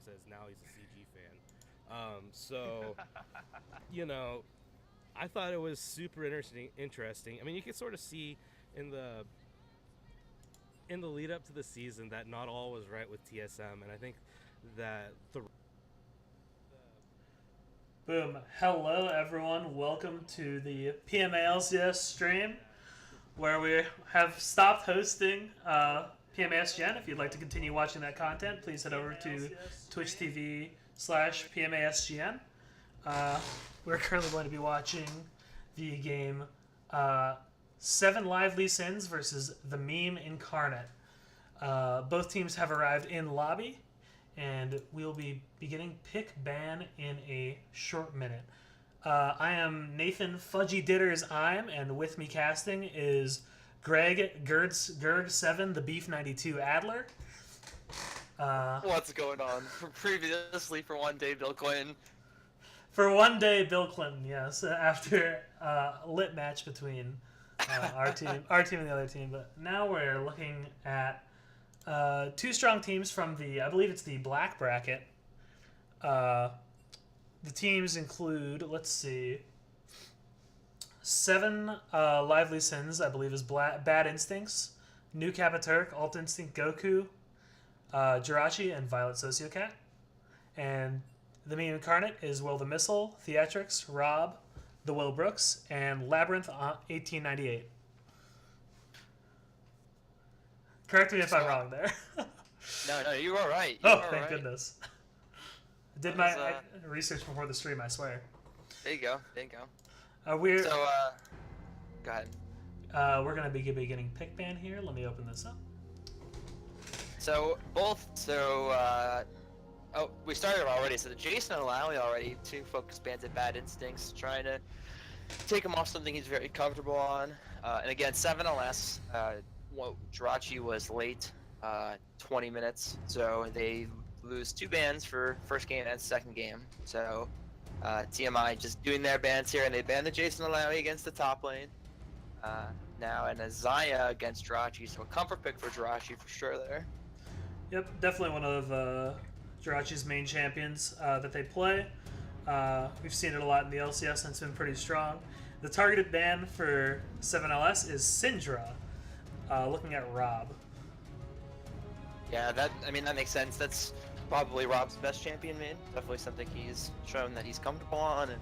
says now he's a CG fan. So you know, I thought it was super interesting. I mean, you can sort of see in the lead up to the season that not all was right with TSM, and I think that the Boom. Hello, everyone. Welcome to the PMALCS stream where we have stopped hosting PMASGN. If you'd like to continue watching that content, please head over to Twitch TV/PMASGN. We're currently going to be watching the game 7 Lively Sins versus the Meme Incarnate. Both teams have arrived in lobby, and we'll be beginning pick ban in a short minute. I am Nathan Fudgy Ditters and with me casting is Greg Gerg7, the Beef 92 Adler. What's going on? Previously for one day, Bill Clinton. For one day, Bill Clinton, yes, after a lit match between our team and the other team. But now we're looking at two strong teams from I believe it's the black bracket. The teams include, let's see, 7 Lively Sins, I believe is Bad Instincts, New Kappa Turk, Alt Instinct Goku, Jirachi, and Violet Sociocat. And the Meme Incarnate is Will the Missile, Theatrix, Rob, The Will Brooks, and Labyrinth 1898. Correct me if I'm wrong there. No, you are right. Thank goodness. I did my research before the stream, I swear. There you go. We're So, go ahead. We're going to be beginning pick ban here. Let me open this up. We started already. So the Jason and Lally already, 2 focus bans at Bad Instincts, trying to take him off something he's very comfortable on. And again, 7 LS. Jirachi was late, 20 minutes, so they lose 2 bans for first game and second game. So TMI just doing their bans here, and they ban the Jason Alawi against the top lane now, and a Zaya against Jirachi, so a comfort pick for Jirachi for sure there. Yep, definitely one of Jirachi's main champions that they play. We've seen it a lot in the LCS, and it's been pretty strong. The targeted ban for 7LS is Syndra, looking at Rob. Yeah, that makes sense. That's probably Rob's best champion main. Definitely something he's shown that he's comfortable on, and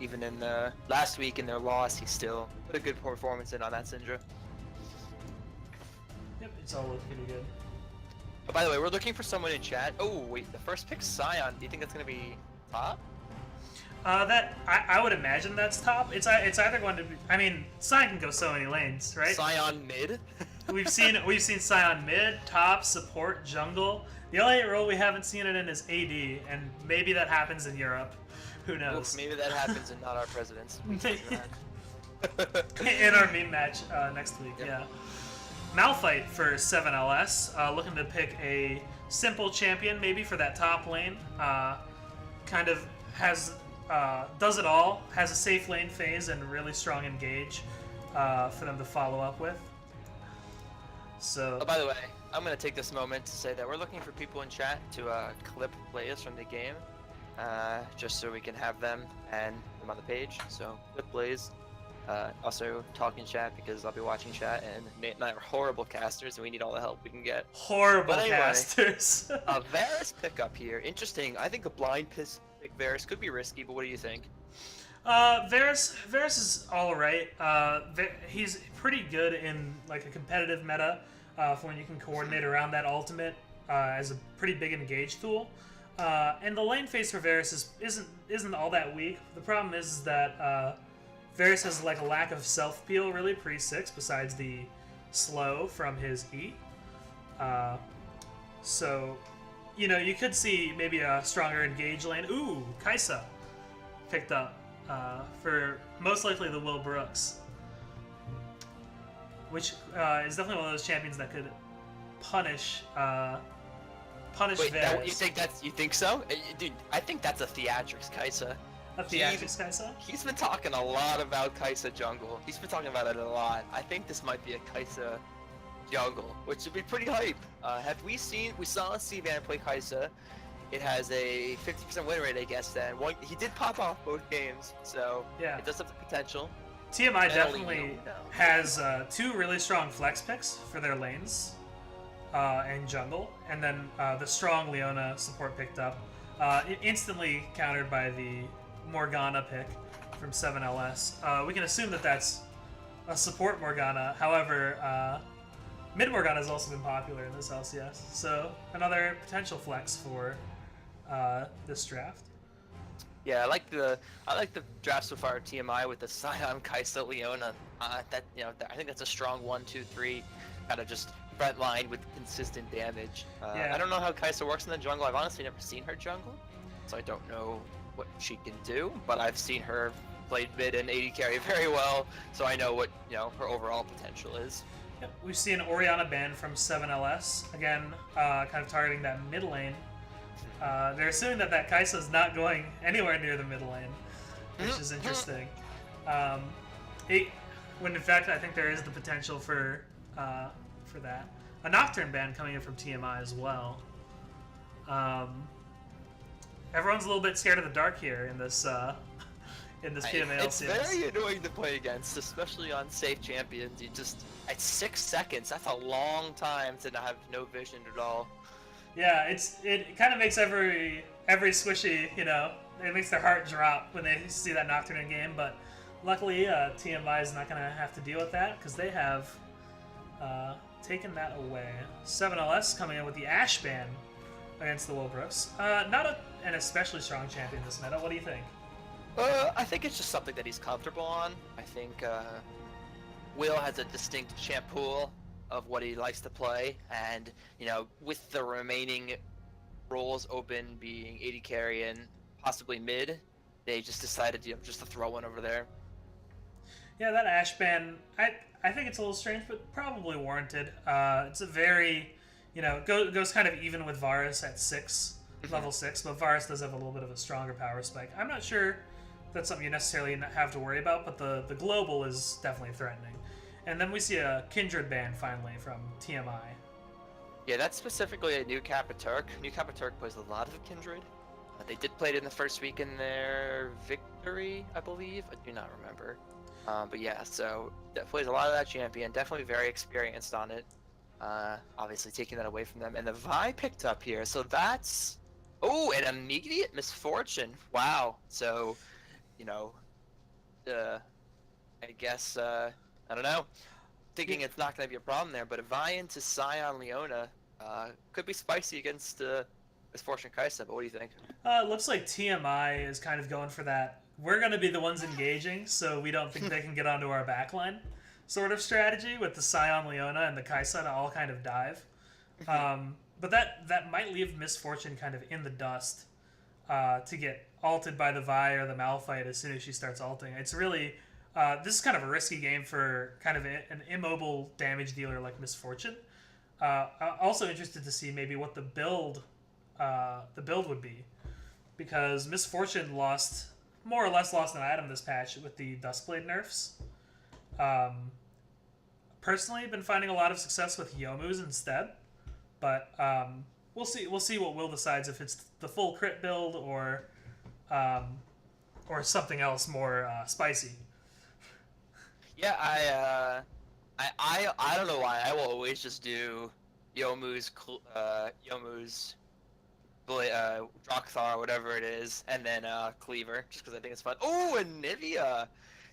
even in the last week in their loss, he still put a good performance in on that Syndra. Yep, it's all looking pretty good. Oh, by the way, we're looking for someone in chat. Oh wait, the first pick Scion. Do you think that's gonna be top? I would imagine that's top. It's either going to be. I mean, Scion can go so many lanes, right? Scion mid. we've seen Scion mid, top, support, jungle. The only role we haven't seen it in is AD, and maybe that happens in Europe. Who knows? Oof, maybe that happens in not our presidents. In our meme match next week, yeah. Malphite for 7LS, looking to pick a simple champion maybe for that top lane. Kind of has does it all, has a safe lane phase and really strong engage for them to follow up with. So. Oh, by the way, I'm gonna take this moment to say that we're looking for people in chat to clip plays from the game, just so we can have them and them on the page. So clip plays. Also talk in chat because I'll be watching chat, and Nate and I are horrible casters and we need all the help we can get. Horrible casters. Varus pickup here. Interesting. I think a blind pick Varus could be risky, but what do you think? Varus is alright. He's pretty good in like a competitive meta for when you can coordinate around that ultimate as a pretty big engage tool. And the lane phase for Varus isn't all that weak. The problem is that Varus has like a lack of self-peel really pre-6 besides the slow from his E. So, you could see maybe a stronger engage lane. Ooh, Kaisa picked up for most likely the Will Brooks, which is definitely one of those champions that could punish Wait, Varus. you think so? Dude, I think that's a Theatrix Kaisa. A Theatrix Kaisa? He's been talking a lot about Kaisa jungle. He's been talking about it a lot. I think this might be a Kaisa jungle, which would be pretty hype. We saw Sivan play Kaisa it has a 50% win rate, I guess. Then he did pop off both games, so Yeah. it does have the potential. TMI definitely has 2 really strong flex picks for their lanes and jungle, and then the strong Leona support picked up, instantly countered by the Morgana pick from 7LS. We can assume that that's a support Morgana. However, mid Morgana has also been popular in this LCS, so another potential flex for this draft. Yeah, I like the draft so far at TMI with the Sion, Kai'Sa, Leona. I think that's a strong 1-2-3, kind of just front line with consistent damage. Yeah. I don't know how Kai'Sa works in the jungle. I've honestly never seen her jungle, so I don't know what she can do. But I've seen her play mid and AD carry very well, so I know what her overall potential is. Yep. We've seen Orianna ban from 7LS again, kind of targeting that mid lane. They're assuming that Kai'Sa is not going anywhere near the mid lane, which is interesting. When in fact I think there is the potential for that. A Nocturne ban coming in from TMI as well. Everyone's a little bit scared of the dark here in this PMA LCS. It's very annoying to play against, especially on safe champions. You just at 6 seconds, that's a long time to have no vision at all. Yeah, it kind of makes every squishy, it makes their heart drop when they see that Nocturne in game. But luckily, TMI is not going to have to deal with that because they have taken that away. 7LS coming in with the Ashe ban against the Wilbrooks. Not an especially strong champion this meta. What do you think? I think it's just something that he's comfortable on. I think Will has a distinct champ pool of what he likes to play, and with the remaining roles open being AD carry and possibly mid, they just decided just to throw one over there. Yeah, that Ashe ban, I think it's a little strange, but probably warranted. It's a very, goes kind of even with Varus at 6, level 6, but Varus does have a little bit of a stronger power spike. I'm not sure that's something you necessarily have to worry about, but the global is definitely threatening. And then we see a Kindred ban finally from TMI. Yeah, that's specifically a New Kappa Turk. New Kappa Turk plays a lot of Kindred. They did play it in the first week in their victory, I believe. I do not remember. But yeah, so that plays a lot of that champion. Definitely very experienced on it. Obviously taking that away from them. And the Vi picked up here, so that's... Oh, an immediate misfortune. Wow. So, I guess... I don't know. Thinking it's not going to be a problem there, but a Vi into Sion Leona could be spicy against Misfortune Kai'Sa, but what do you think? It looks like TMI is kind of going for that. We're going to be the ones engaging, so we don't think they can get onto our backline sort of strategy with the Sion Leona and the Kai'Sa to all kind of dive. But that might leave Misfortune kind of in the dust to get ulted by the Vi or the Malphite as soon as she starts ulting. It's really... this is kind of a risky game for kind of an immobile damage dealer like Misfortune. I'm also interested to see maybe what the build would be, because Misfortune more or less lost an item this patch with the Duskblade nerfs. Personally, I've been finding a lot of success with Youmu's instead, but we'll see. We'll see what Will decides, if it's the full crit build or something else more spicy. Yeah, I don't know why. I will always just do Youmu's Drakthar, whatever it is, and then Cleaver, just because I think it's fun. Oh, and Nivea!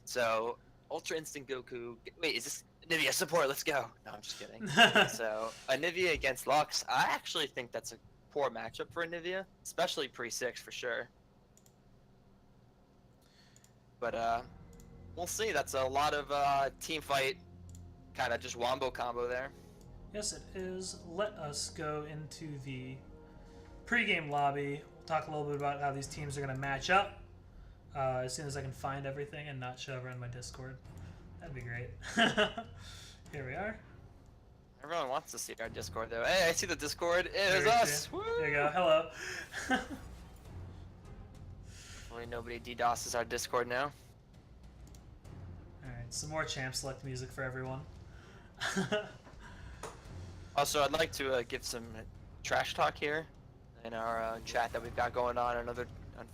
So, Ultra Instinct Goku. Wait, is this Nivea support? Let's go. No, I'm just kidding. So, Nivea against Lux. I actually think that's a poor matchup for Nivea, especially pre-6 for sure. But, we'll see. That's a lot of team fight, kind of just wombo combo there. Yes, it is. Let us go into the pregame lobby. We'll talk a little bit about how these teams are going to match up as soon as I can find everything and not show around my Discord. That'd be great. Here we are. Everyone wants to see our Discord, though. Hey, I see the Discord. It is us. Woo! There you go. Hello. Hopefully nobody DDoSes our Discord now. Alright, some more Champ Select music for everyone. Also, I'd like to give some trash talk here. in our chat that we've got going on on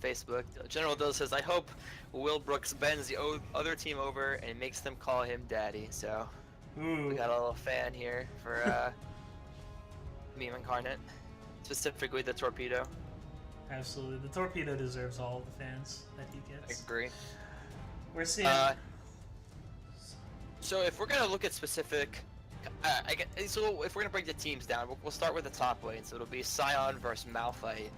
Facebook. General Dill says, I hope Will Brooks bends the other team over and makes them call him daddy. So Ooh. we got a little fan here for Meme Incarnate, specifically the Torpedo. Absolutely. The Torpedo deserves all the fans that he I gets. agree. We're seeing... So if we're going to look at specific... so if we're going to break the teams down, we'll start with the top lane. So it'll be Scion versus Malphite.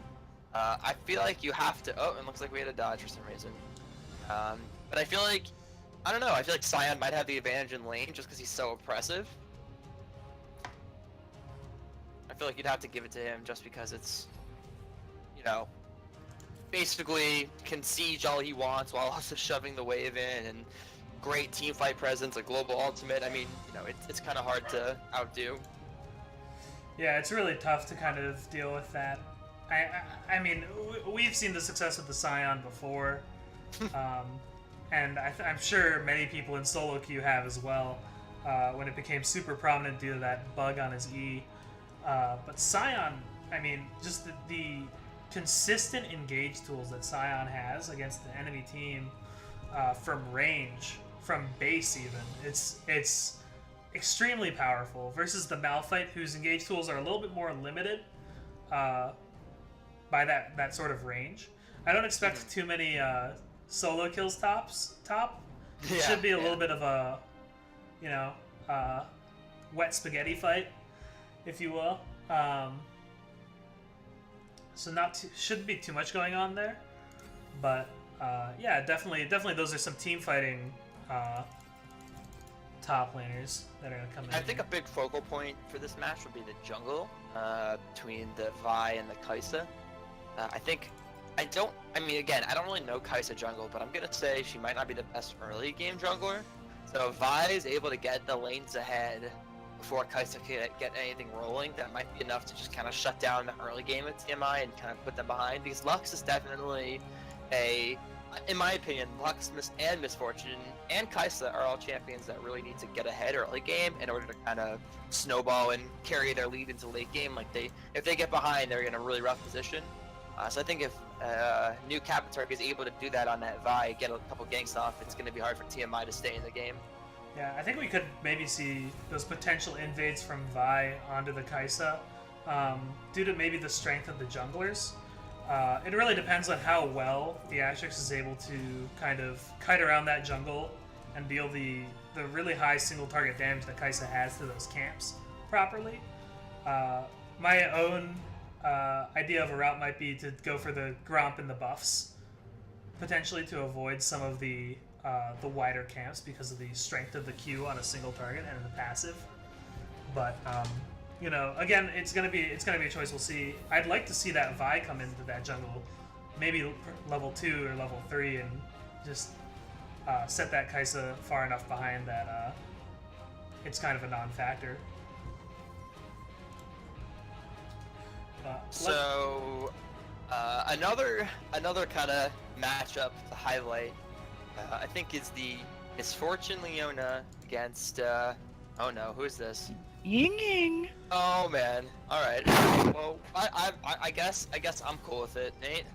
I feel like you have to... Oh, it looks like we had a dodge for some reason. But I feel like... I don't know. I feel like Scion might have the advantage in lane just because he's so oppressive. I feel like you'd have to give it to him just because it's... You know... Basically can siege all he wants while also shoving the wave in, and great team fight presence, a global ultimate. I mean, you know, it's kind of hard to outdo. Yeah, it's really tough to kind of deal with that. I mean, we've seen the success of the Scion before, and I'm sure many people in solo queue have as well, when it became super prominent due to that bug on his E. But Scion, I mean, just the consistent engage tools that Scion has against the enemy team, from range, from base even, it's extremely powerful versus the Malphite, whose engage tools are a little bit more limited by that sort of range. I don't expect too many solo kills top. It should be a little bit of a, you know, wet spaghetti fight, if you will. So shouldn't be too much going on there, but yeah, definitely those are some team fighting top laners that are gonna come in. I think a big focal point for this match would be the jungle between the Vi and the Kai'Sa. I mean, again, I don't really know Kai'Sa jungle, but I'm gonna say she might not be the best early game jungler. So if Vi is able to get the lanes ahead before Kai'Sa can get anything rolling, that might be enough to just kind of shut down the early game of TMI and kind of put them behind. Because Lux is definitely in my opinion, Lux and Misfortune and Kai'Sa are all champions that really need to get ahead early game in order to kind of snowball and carry their lead into late game. Like if they get behind, they're in a really rough position. So I think if new Capiturk is able to do that on that Vi, get a couple ganks off, it's going to be hard for TMI to stay in the game. Yeah, I think we could maybe see those potential invades from Vi onto the Kai'Sa, due to maybe the strength of the junglers. It really depends on how well the Astrix is able to kind of kite around that jungle and deal the really high single target damage that Kai'Sa has to those camps properly. My own idea of a route might be to go for the Gromp and the buffs, potentially to avoid some of the wider camps because of the strength of the Q on a single target and the passive. But you know, again, it's gonna be a choice. We'll see. I'd like to see that Vi come into that jungle, maybe level 2 or level 3, and just set that Kai'Sa far enough behind that it's kind of a non-factor. So another kind of matchup to highlight, I think, is the Misfortune Leona against oh no, who is this? Ying Ying. Oh man. All right. Well, I guess I'm cool with it, Nate.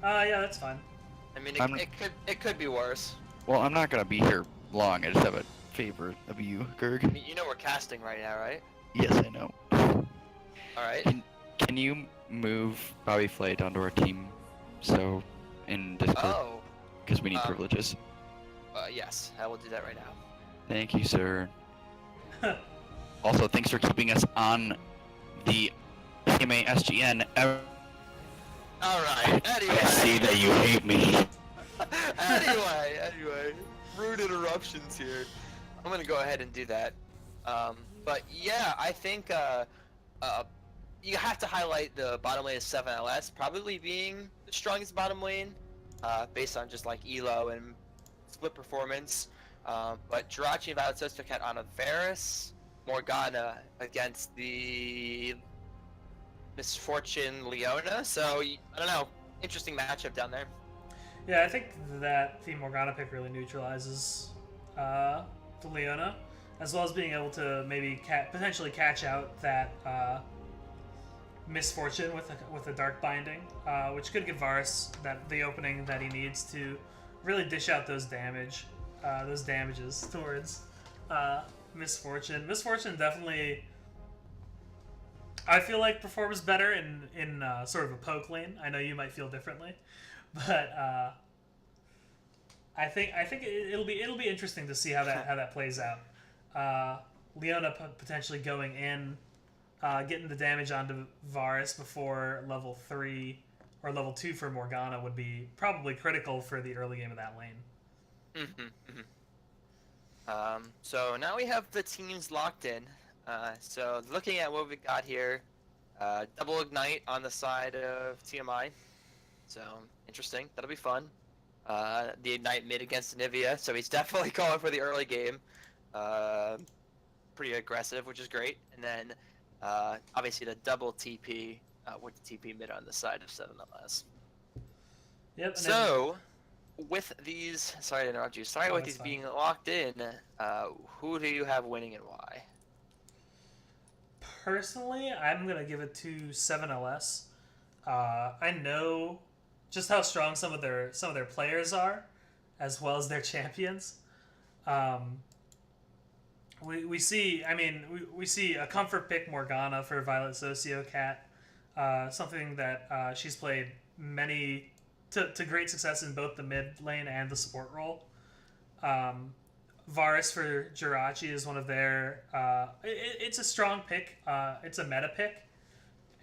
Yeah, that's fine. I mean, it could be worse. Well, I'm not gonna be here long. I just have a favor of you, Gerg. I mean, you know we're casting right now, right? Yes, I know. All right. Can you move Bobby Flay down to our team, so in Discord? Oh. Because we need privileges. Yes, I will do that right now. Thank you, sir. Also, thanks for keeping us on the TMA SGN. Alright, anyway. I see that you hate me. anyway. Rude interruptions here. I'm gonna go ahead and do that. But yeah, I think you have to highlight the bottom lane of 7LS probably being the strongest bottom lane, based on just like elo and split performance. But Jirachi and Violet Sister Cat on a Varus, Morgana against the Misfortune Leona. So I don't know, interesting matchup down there. Yeah, I think that the Morgana pick really neutralizes the Leona, as well as being able to maybe potentially catch out that Misfortune with a Dark Binding, which could give Varus the opening that he needs to really dish out those damages towards Misfortune. Misfortune definitely, I feel like, performs better in sort of a poke lane. I know you might feel differently, but I think it'll be interesting to see how that plays out. Leona potentially going in, getting the damage onto Varus before level 3 or level 2 for Morgana would be probably critical for the early game of that lane. So now we have the teams locked in. So looking at what we got here, double ignite on the side of TMI. So interesting. That'll be fun. The ignite mid against Nivea, so he's definitely calling for the early game. Pretty aggressive, which is great. And then obviously the double TP with the TP mid on the side of 7LS. Yep. So with these, sorry to interrupt you. Sorry, with these fine. being locked in, who do you have winning and why? Personally, I'm gonna give it to 7LS. I know just how strong some of their players are, as well as their champions. We see, I mean, we see a comfort pick Morgana for Violet Sociocat, something that she's played to great success in both the mid lane and the support role. Varus for Jirachi is one of their. It's a strong pick. It's a meta pick,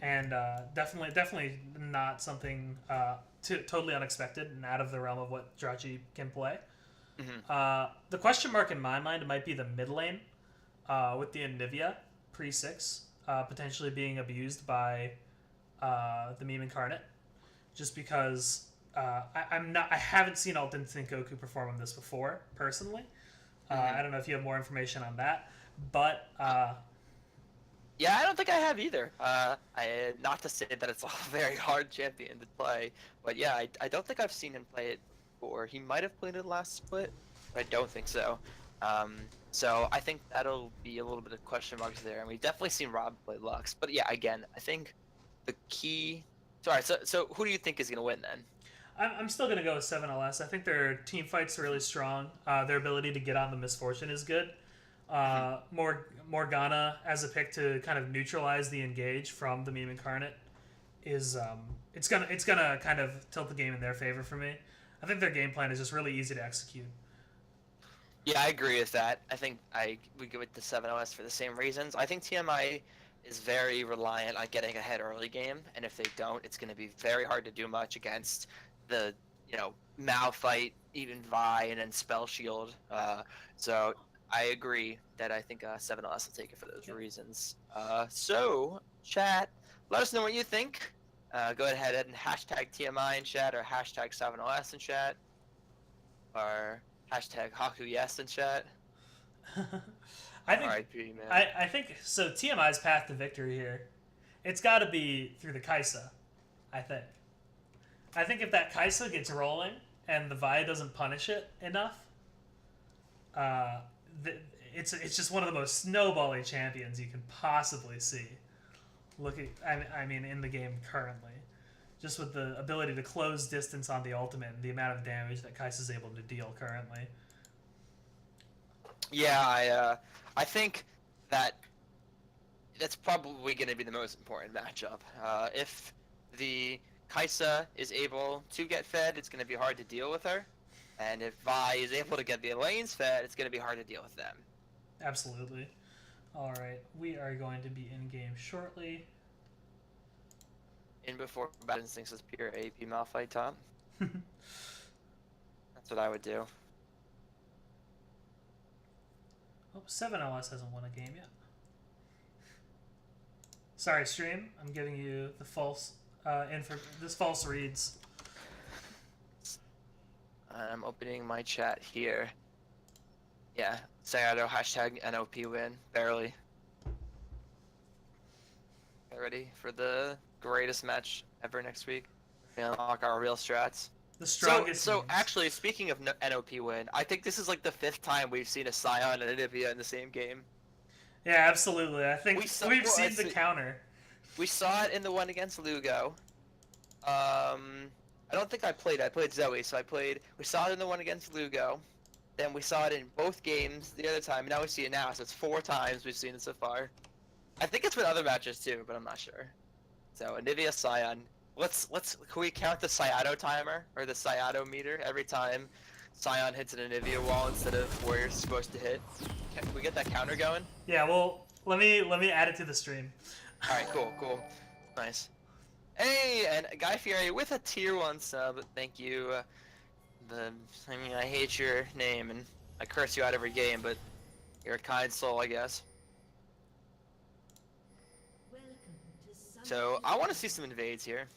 and definitely not something totally unexpected and out of the realm of what Jirachi can play. The question mark in my mind might be the mid lane, with the Anivia pre-6 potentially being abused by the meme incarnate, just because I haven't seen Alt Instinct Goku perform on this before personally. I don't know if you have more information on that, but yeah, I don't think I have either. Not to say that it's a very hard champion to play, but yeah, I don't think I've seen him play it before. He might have played it last split, but I don't think so. So I think that'll be a little bit of question marks there, and we've definitely seen Rob play Lux. But yeah, again, I think the key. Sorry, so who do you think is gonna win then? I'm still going to go with 7LS. I think their team fight's really strong. Their ability to get on the Misfortune is good. Morgana as a pick to kind of neutralize the engage from the meme incarnate is it's gonna kind of tilt the game in their favor for me. I think their game plan is just really easy to execute. Yeah, I agree with that. I think we go with the 7OS for the same reasons. I think TMI is very reliant on getting ahead early game, and if they don't, it's going to be very hard to do much against the, Malphite, even Vi, and then Spell Shield. So I agree that I think 7LS will take it for those reasons. So, chat, let us know what you think. Go ahead and hashtag TMI in chat, or hashtag 7LS in chat, or hashtag Haku yes in chat. I think RIP, man. I think so. TMI's path to victory here, it's got to be through the Kaisa. I think if that Kaisa gets rolling and the Vi doesn't punish it enough, it's just one of the most snowbally champions you can possibly see. I mean, in the game currently, just with the ability to close distance on the ultimate and the amount of damage that Kaisa's able to deal currently. Yeah, I think that's probably going to be the most important matchup. If the Kaisa is able to get fed, it's going to be hard to deal with her. And if Vi is able to get the lanes fed, it's going to be hard to deal with them. Absolutely. All right, we are going to be in game shortly. In before Bad Instincts is pure AP Malphite top. That's what I would do. Oh, 7LS hasn't won a game yet. Sorry, stream. I'm giving you the false false reads. I'm opening my chat here. Yeah, Sayado hashtag NOP win, barely. Get ready for the greatest match ever next week. We unlock our real strats. The strongest. So actually, speaking of NOP win, I think this is like the 5th time we've seen a Scion and an Anivia in the same game. Yeah, absolutely. I think we've seen the counter. We saw it in the one against Lugo. I don't think I played. I played Zoe, so we saw it in the one against Lugo. Then we saw it in both games the other time. Now we see it now, so it's 4 times we've seen it so far. I think it's been other matches too, but I'm not sure. So Anivia Scion. Can we count the Sciato timer or the Sciato meter every time Scion hits an Anivia wall instead of where you're supposed to hit? Can we get that counter going? Yeah, well, let me add it to the stream. All right, cool, nice. Hey, and Guy Fieri with a tier 1 sub. Thank you. I mean, I hate your name and I curse you out every game, but you're a kind soul, I guess. So I want to see some invades here.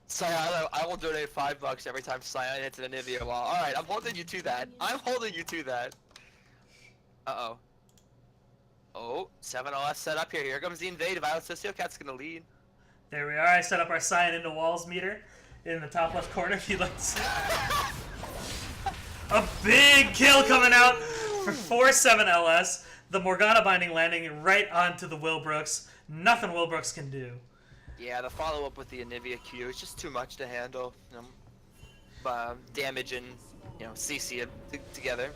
Scion, I will donate $5 every time Scion hits an Anivia wall. All right, I'm holding you to that. I'm holding you to that. Uh-oh. Oh, 7LS set up here. Here comes the invade. Violet Sociocat's gonna lead. There we are. I set up our Scion into walls meter in the top left corner if you'd like to see. A big kill coming out for 4-7LS. The Morgana binding landing right onto the Wilbrooks. Nothing Wilbrooks can do. Yeah, the follow-up with the Anivia Q is just too much to handle. Damage and, CC together.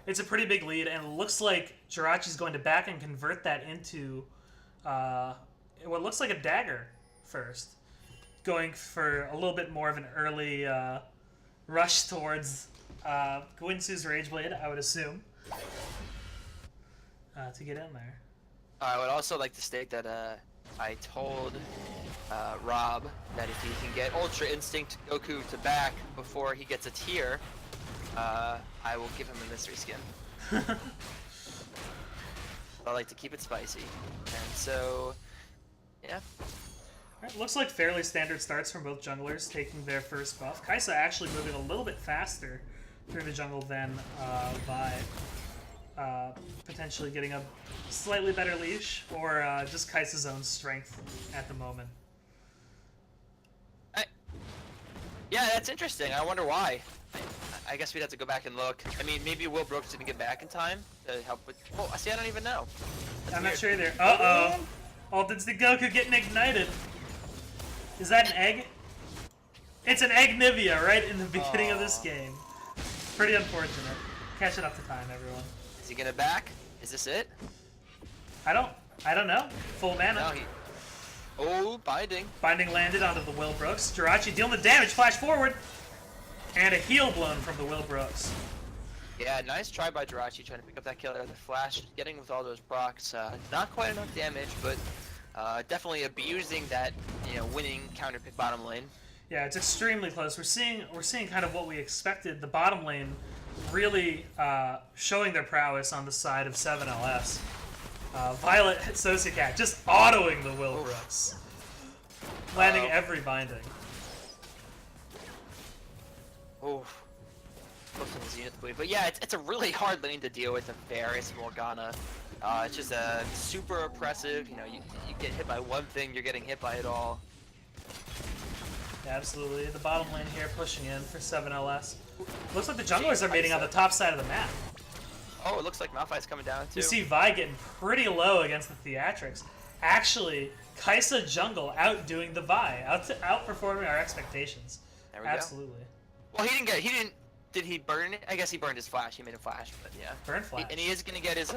It's a pretty big lead, and it looks like Jirachi's going to back and convert that into what looks like a dagger first. Going for a little bit more of an early rush towards Gwinsu's Rageblade, I would assume, to get in there. I would also like to state that I told Rob that if he can get Ultra Instinct Goku to back before he gets a tier, I will give him a mystery skin. I like to keep it spicy. And so, yeah. Alright, looks like fairly standard starts from both junglers taking their first buff. Kaisa actually moving a little bit faster through the jungle than Vi. Potentially getting a slightly better leash, or just Kaisa's own strength at the moment. Yeah, that's interesting. I wonder why. I guess we'd have to go back and look. I mean, maybe Will Brooks didn't get back in time to help with... Oh, see, I don't even know. That's I'm weird. not sure either. Uh-oh. Ultimate's the Goku getting ignited. Is that an egg? It's an egg Nivea right in the beginning of this game. Pretty unfortunate. Catching up to time, everyone. Is he gonna back? Is this it? I don't know. Full mana. No, Oh, binding. Binding landed onto the Wilbrooks. Jirachi dealing the damage, flash forward. And a heal blown from the Wilbrooks. Yeah, nice try by Jirachi trying to pick up that kill there. The flash, getting with all those procs. Not quite enough damage, but definitely abusing that, winning counter pick bottom lane. Yeah, it's extremely close. We're seeing kind of what we expected. The bottom lane really showing their prowess on the side of 7LS. Violet Sociocat just autoing the Wilbrooks. Landing every binding. Oh, close to the Zenith Blade. But yeah, it's a really hard lane to deal with in Varus and Morgana. It's just super oppressive. You get hit by one thing, you're getting hit by it all. Yeah, absolutely. The bottom lane here pushing in for 7LS. Looks like the junglers are meeting on the top side of the map. Oh, it looks like Malphite's coming down too. You see Vi getting pretty low against the Theatrics. Actually, Kaisa jungle outdoing the Vi, outperforming our expectations. There we Absolutely. go. Well, did he burn it? I guess he burned his flash. He made a flash, but yeah. Burn flash. And he is gonna get his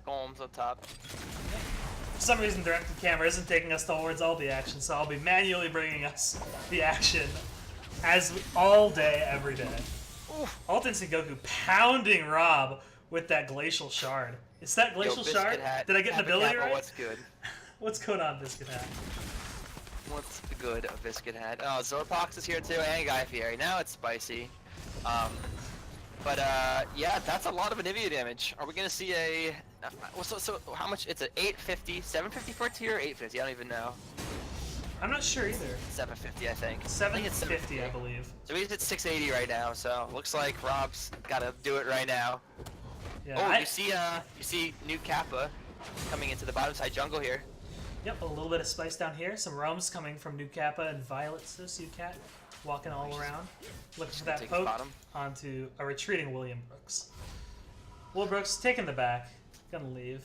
golems up top. For some reason, directed camera isn't taking us towards all the action, so I'll be manually bringing us the action all day, every day. Alt Instinct Goku pounding Rob with that Glacial Shard. It's that Glacial Shard? Hat. Did I get an ability right? What's good? What's going on, Biscuit Hat? What's good, a Biscuit Hat? Oh, Zorpox is here too, and Guy Fieri. Now it's spicy. Yeah, that's a lot of Anivia damage. Are we gonna see a... So how much? It's an 850, 750 for a tier, or 850? I don't even know. I'm not sure either. 750, I think. 750, I believe. So he's at 680 right now. So looks like Rob's gotta do it right now. Yeah, you see new Kappa coming into the bottom side jungle here. Yep, a little bit of spice down here. Some roams coming from New Kappa and Violet Sociocat walking all around, looking for that poke onto a retreating William Brooks. Will Brooks taking the back, gonna leave.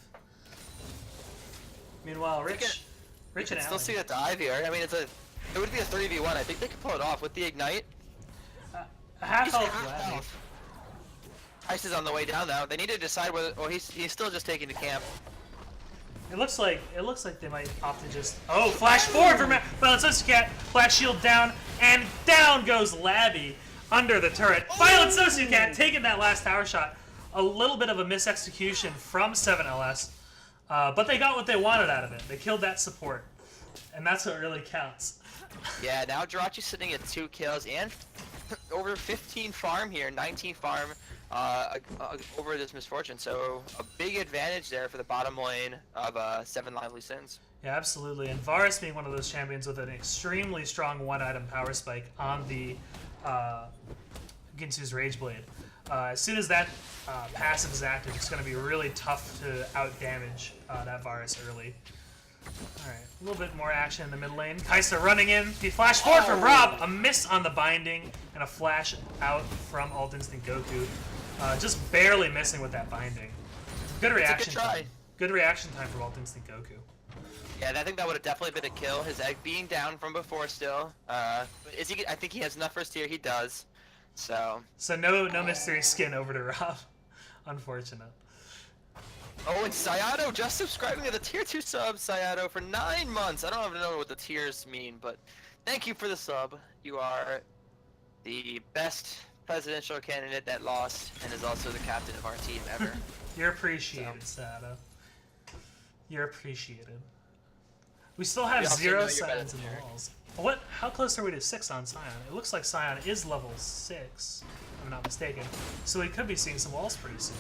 Meanwhile, You Rich can and still Allie. see the dive here. I mean, it would be a 3v1. I think they could pull it off with the ignite. A half He's health half Labby. health. Ice is on the way down now. They need to decide whether. Well, he's still just taking the camp. It looks like they might opt to just flash forward from Violent Sociocat. Flash shield down, and down goes Labby under the turret. Violent Sociocat taking that last tower shot. A little bit of a misexecution from 7LS, but they got what they wanted out of it. They killed that support, and that's what really counts. Yeah, now Jirachi's sitting at 2 kills and over 15 farm here, 19 farm over this misfortune. So a big advantage there for the bottom lane of 7 Lively Sins. Yeah, absolutely. And Varus being one of those champions with an extremely strong one-item power spike on the Ginsu's Rage Blade. As soon as that passive is active, it's going to be really tough to out-damage that Varus early. Alright, a little bit more action in the mid lane. Kaisa running in. The flash forward from Rob. A miss on the binding and a flash out from Alt Instinct Goku. Just barely missing with that binding. Good reaction time. Good reaction time from Alt Instinct Goku. Yeah, I think that would have definitely been a kill. His egg being down from before still. I think he has enough for his tier. He does. So no mystery skin over to Rob. Unfortunate. Oh, and Sayato just subscribing to the tier 2 sub, Sayato, for 9 months. I don't even know what the tiers mean, but thank you for the sub. You are the best presidential candidate that lost and is also the captain of our team ever. You're appreciated, Sayato. You're appreciated. We still have 0 Scions in the walls. What? How close are we to 6 on Scion? It looks like Scion is level 6, if I'm not mistaken. So we could be seeing some walls pretty soon.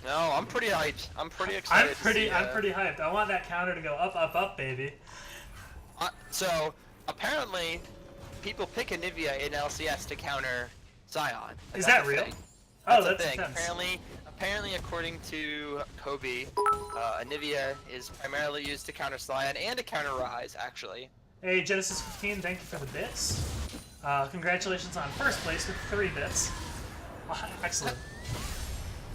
No, I'm pretty hyped. I'm pretty excited. I'm pretty hyped. I want that counter to go up, up, up, baby. So apparently, people pick Anivia in LCS to counter Scion. Is that real? That's intense. Apparently, according to Kobe, Anivia is primarily used to counter Scion and to counter Rise, actually. Hey, Genesis 15, thank you for the bits. Congratulations on first place with 3 bits. Excellent.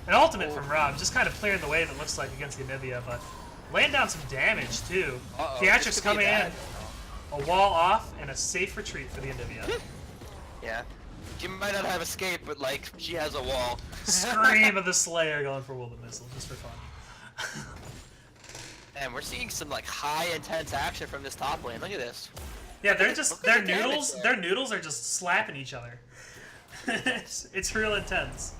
An ultimate from Rob, just kind of clearing the way that looks like against the Anivia, but laying down some damage too. Theatrics coming in, a wall off, and a safe retreat for the Anivia. Yeah. She might not have escape, but like, she has a wall. Scream of the Slayer going for Will the Missile, just for fun. And we're seeing some like high intense action from this top lane. Look at this. Yeah, their noodles are just slapping each other. it's real intense.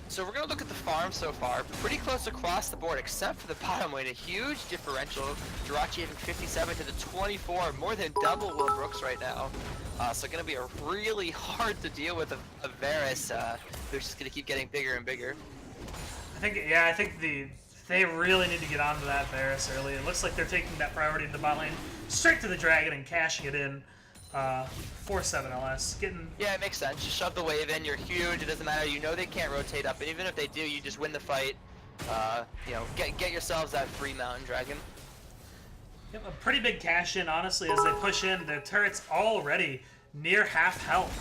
So we're gonna look at the farm so far. Pretty close across the board, except for the bottom lane. A huge differential. Jirachi having 57 to the 24, more than double Will Brooks right now. So gonna be a really hard to deal with a Varus who's just gonna keep getting bigger and bigger. I think they really need to get onto that Varus early. It looks like they're taking that priority in the bot lane straight to the dragon and cashing it in. 4-7 LS. Yeah, it makes sense. Just shove the wave in. You're huge. It doesn't matter. You know they can't rotate up, and even if they do, you just win the fight. Get yourselves that free mountain dragon. Yep, a pretty big cash in, honestly, as they push in. The turret's already near half health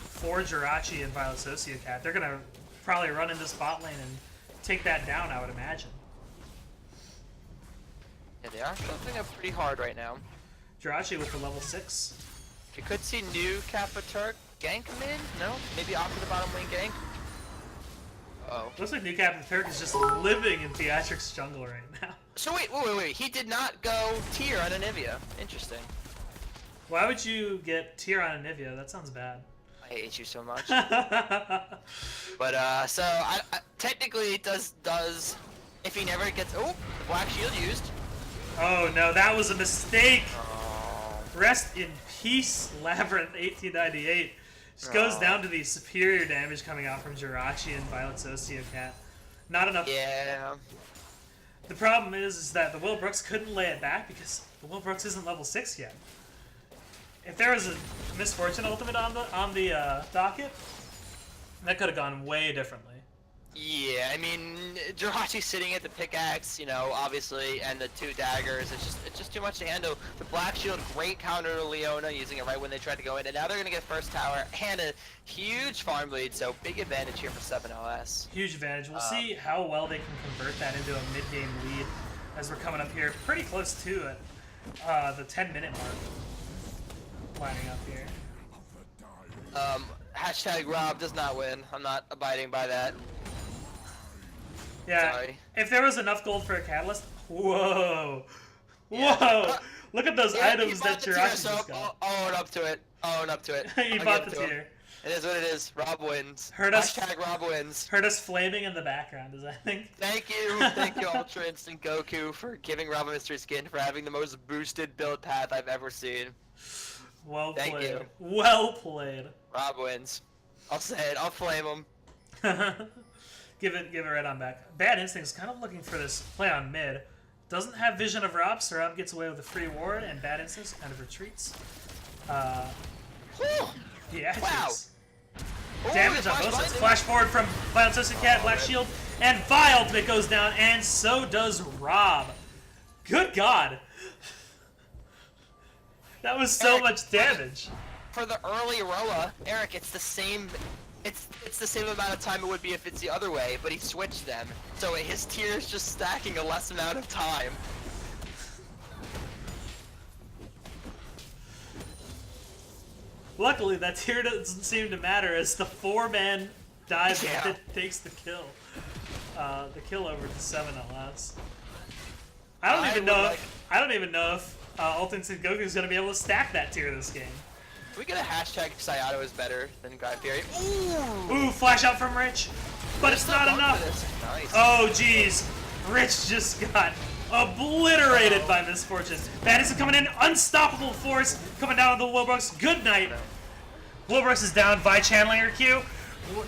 for Jirachi and Violet Sociocat. They're gonna probably run into spot lane and take that down, I would imagine. Yeah, they are shoving up pretty hard right now. Jirachi with the level 6. You could see new Kappa Turk gank mid? No? Maybe offer the bottom lane gank? Uh-oh. Looks like New Captain Turk is just living in Theatrics jungle right now. So wait. He did not go tier on Anivia. Interesting. Why would you get tier on Anivia? That sounds bad. I hate you so much. But, so, technically, does, if he never gets, the Black Shield used. Oh no, that was a mistake! Oh. Rest in peace, Labyrinth 1898. Just goes down to the superior damage coming out from Jirachi and Violet Sociocat. Not enough. Yeah. The problem is that the Will Brooks couldn't lay it back because the Will Brooks isn't level 6 yet. If there was a Misfortune ultimate on the docket, that could have gone way differently. Yeah, I mean, Jirachi sitting at the pickaxe, obviously, and the 2 daggers, it's just too much to handle. The Black Shield, great counter to Leona, using it right when they tried to go in, and now they're going to get first tower and a huge farm lead, so big advantage here for 7LS. Huge advantage. We'll see how well they can convert that into a mid-game lead as we're coming up here pretty close to it. The 10-minute mark. Lining up here. Hashtag Rob does not win. I'm not abiding by that. Yeah. Sorry. If there was enough gold for a catalyst, whoa, Yeah. whoa! Look at those Yeah, items he that bought the tier, Jirachi so just got. I'll own up to it. I'll own up to it. He I'll bought give the it to him. tier. It is what it is. Rob wins. Heard us- Hashtag Rob wins. Heard us flaming in the background, does that think? Thank you, Ultra Instinct Goku, for giving Rob a mystery skin, for having the most boosted build path I've ever seen. Well Thank played. you. Well played. Rob wins. I'll say it. I'll flame him. Give it right on back. Bad Instinct's kind of looking for this play on mid. Doesn't have vision of Rob, so Rob gets away with a free ward, and Bad Instincts kind of retreats. Yeah, Wow. Damage on both sides. Flash forward from Violent Twisted Cat, Black Shield, and Vi ultimate goes down, and so does Rob. Good God. That was so Eric, much damage. For the early Roa, Eric, it's the same. It's the same amount of time it would be if it's the other way, but he switched them, so his tier is just stacking a less amount of time. Luckily, that tier doesn't seem to matter as the 4-man dive Yeah. that takes the kill. The kill over to 7 LS. I don't even know if Ultimate Goku is going to be able to stack that tier this game. Can we get a hashtag Sayato is better than Guy Fieri? Ooh, flash out from Rich, but it's not enough. Nice. Oh, jeez. Rich just got obliterated by Misfortune. Madison coming in, unstoppable force, coming down with the Wilbrooks. Good night. Wilbrooks is down, Vi channeling her Q,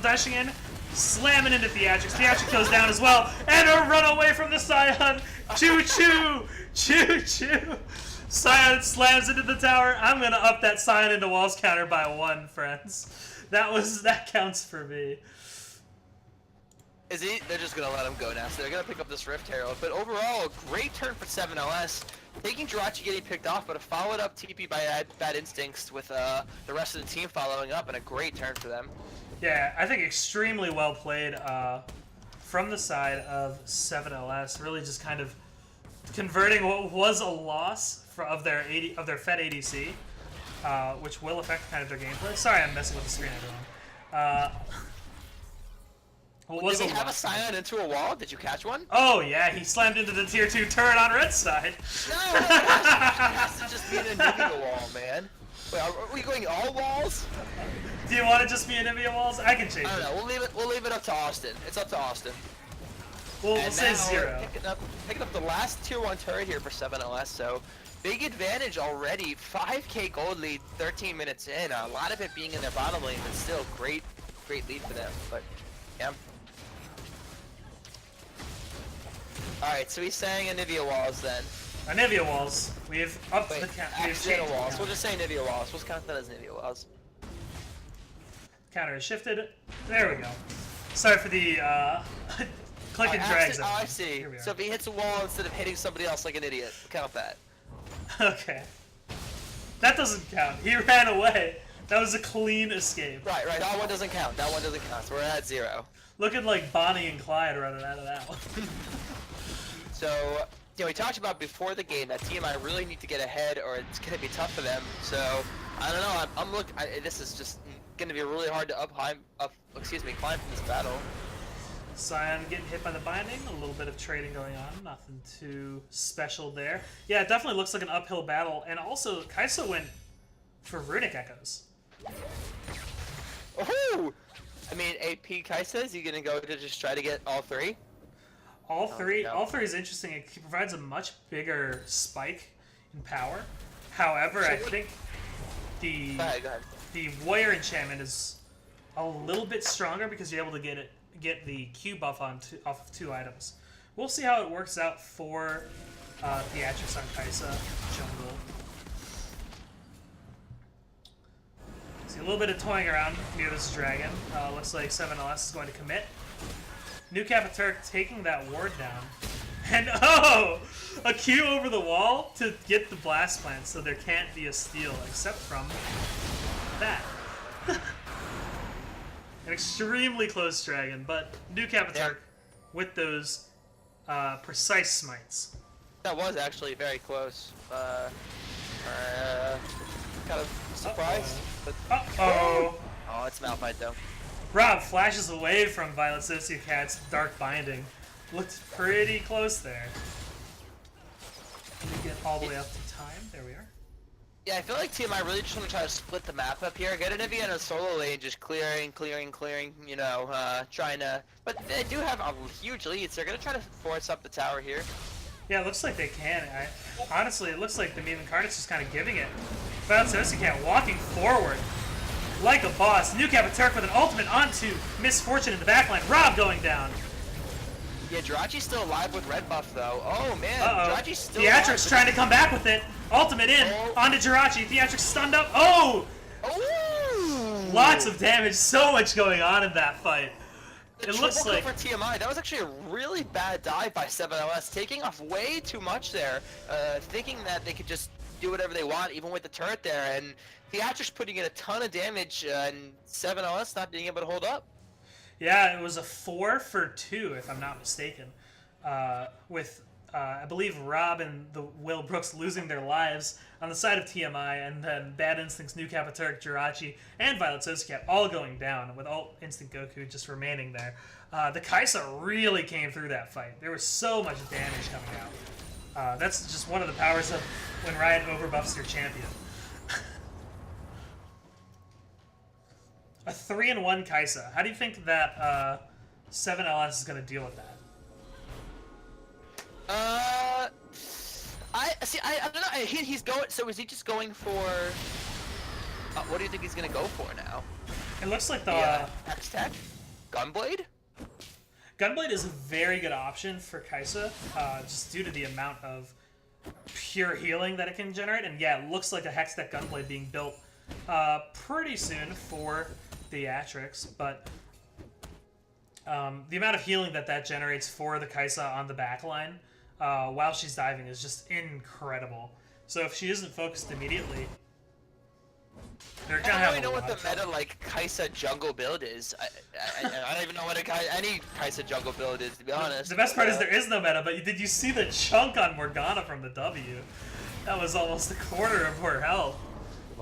dashing in, slamming into Theatrics. Theatrics goes down as well, and a run away from the Scion. Choo-choo, choo-choo. Scion slams into the tower. I'm gonna up that Scion into walls counter by 1, friends. That counts for me. Is he? They're just gonna let him go now, so they're gonna pick up this Rift Herald. But overall, a great turn for 7LS. Taking Jirachi getting picked off, but a followed up TP by Bad Instincts with the rest of the team following up, and a great turn for them. Yeah, I think extremely well played from the side of 7LS. Really just kind of converting what was a loss of their Fed ADC, which will affect kind of their gameplay. Sorry, I'm messing with the screen, everyone. Did he have a Scion into a wall? Did you catch one? Oh yeah, he slammed into the tier 2 turret on red side. No, it has to just be an Nvidia wall, man. Wait, are we going all walls? Do you want to just be Anivia walls? I can change I don't it. know. We'll leave it up to Austin. It's up to Austin. We'll And say now, 0. Picking up the last tier 1 turret here for 7LS, so big advantage already. 5k gold lead, 13 minutes in. A lot of it being in their bottom lane, but still great lead for them. But yeah. All right, so he's saying Anivia walls then. Anivia walls. We've upped Wait, the count. accidental walls. We'll just say Anivia walls. We'll count that as Anivia walls. Counter is shifted. There we go. Sorry for the click and drags. Oh, I see. Here we are. So if he hits a wall instead of hitting somebody else like an idiot, we'll count that. Okay. That doesn't count. He ran away. That was a clean escape. Right. That one doesn't count. That one doesn't count. So we're at 0. Looking like Bonnie and Clyde running out of that one. So, we talked about before the game that TMI really need to get ahead, or it's gonna be tough for them. So, I don't know. I'm looking. This is just gonna be really hard to climb from this battle. Scion getting hit by the binding. A little bit of trading going on. Nothing too special there. Yeah, it definitely looks like an uphill battle. And also, Kai'Sa went for Runic Echoes. Oh! I mean, AP Kai'Sa, is he gonna go to just try to get all 3? All three no. is interesting. It provides a much bigger spike in power. However, I think the Go ahead. the Warrior enchantment is a little bit stronger because you're able to get the Q buff off of 2 items. We'll see how it works out for Theatrics on Kai'Sa jungle. See a little bit of toying around near this dragon. Looks like 7LS is going to commit. New Turk taking that ward down. And oh! A Q over the wall to get the blast plant so there can't be a steal except from that. An extremely close dragon, but New Turk with those precise smites. That was actually very close. Kind of surprised. But Uh-oh. oh, it's Malphite though. Rob flashes away from Violet Sociocat's Dark Binding. Looked pretty close there. Let me get all the way up to time. There we are. Yeah, I feel like TMI really just want to try to split the map up here. Get an Eevee in a solo lane, just clearing, you know, trying to... But they do have a huge lead, so they're going to try to force up the tower here. Yeah, it looks like they can. Honestly, it looks like the Meme Incarnate's just kind of giving it. Violet Sociocat walking forward like a boss. New Turk with an ultimate onto Misfortune in the backline. Rob going down. Yeah, Jirachi's still alive with red buff, though. Oh, man. Jirachi's still Theatrix alive. trying to come back with it. Ultimate in. Onto Jirachi. Theatrix stunned up. Oh! Ooh. Lots of damage. So much going on in that fight. It looks like... for TMI, that was actually a really bad dive by 7LS, taking off way too much there, thinking that they could just do whatever they want, even with the turret there, and Theatrix putting in a ton of damage, and 7LS not being able to hold up. Yeah, it was a 4 for 2, if I'm not mistaken. With, I believe, Rob and the Will Brooks losing their lives on the side of TMI, and then Bad Instincts, New Turk, Jirachi, and Violet Sociocat all going down, with Alt Instinct Goku just remaining there. The Kaisa really came through that fight. There was so much damage coming out. That's just one of the powers of when Riot overbuffs your champion. A 3-1 Kaisa. How do you think that 7LS is going to deal with that? I don't know. He's going. So is he just going for? What do you think he's gonna go for now? It looks like the X-Tech, Gunblade. Gunblade is a very good option for Kaisa, just due to the amount of pure healing that it can generate. And yeah, it looks like a Hextech Gunblade being built pretty soon for Theatrix, but the amount of healing that generates for the Kaisa on the backline while she's diving is just incredible. So if she isn't focused immediately, they're gonna have. I don't even know what the meta like Kaisa jungle build is. I don't even know what any Kaisa jungle build is, to be honest. The best part is there is no meta. But did you see the chunk on Morgana from the W? That was almost a quarter of her health.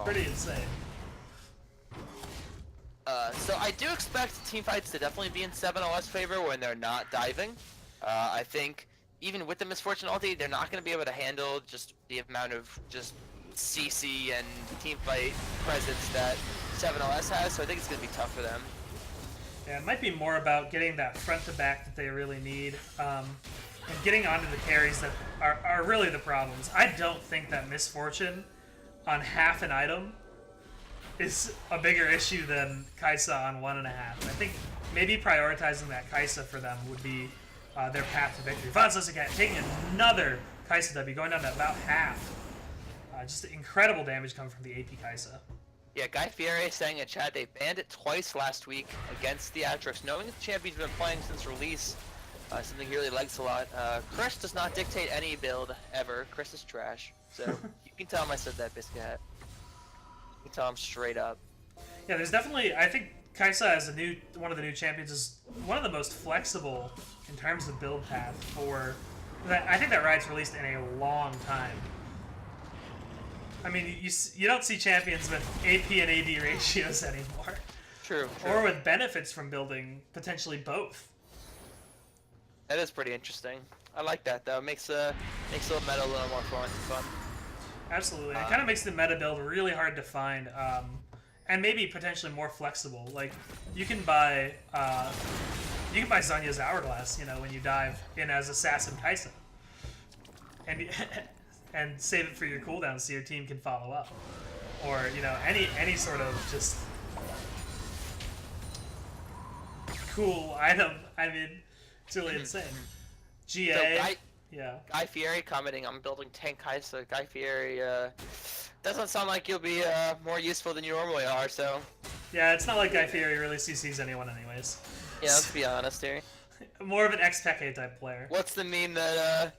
Pretty insane. So I do expect team fights to definitely be in 7LS favor when they're not diving. I think even with the Misfortune ulti, they're not going to be able to handle just the amount of just CC and team fight presence that 7LS has, so I think it's going to be tough for them. Yeah, it might be more about getting that front to back that they really need, and getting onto the carries that are really the problems. I don't think that Misfortune on half an item is a bigger issue than Kaisa on 1.5. I think maybe prioritizing that Kaisa for them would be their path to victory. Violet Sociocat taking another Kaisa W, going down to about half. Just incredible damage coming from the AP Kaisa. Yeah, Guy Fieri saying in chat they banned it twice last week against Theatrix, knowing the champion's been playing since release. Something he really likes a lot. Chris does not dictate any build ever. Chris is trash. So you can tell him I said that, Biscuit Hat. You can tell him straight up. Yeah, there's definitely. I think Kaisa as one of the new champions is one of the most flexible in terms of build path for. I think that Riot's released in a long time. I mean, you don't see champions with AP and AD ratios anymore. True. Or with benefits from building potentially both. That is pretty interesting. I like that though. It makes the meta a little more fun. Absolutely. It kind of makes the meta build really hard to find, and maybe potentially more flexible. Like you can buy Zanya's Hourglass, when you dive in as Assassin Kaisa, and save it for your cooldown so your team can follow up, or any sort of just cool item. I mean, it's really insane. GA. Yeah. Guy Fieri commenting, I'm building tank Kaisa. Guy Fieri, doesn't sound like you'll be more useful than you normally are, so. Yeah, it's not like Guy Fieri really CCs anyone anyways. Yeah, let's be honest here. More of an X-Peke type player. What's the meme that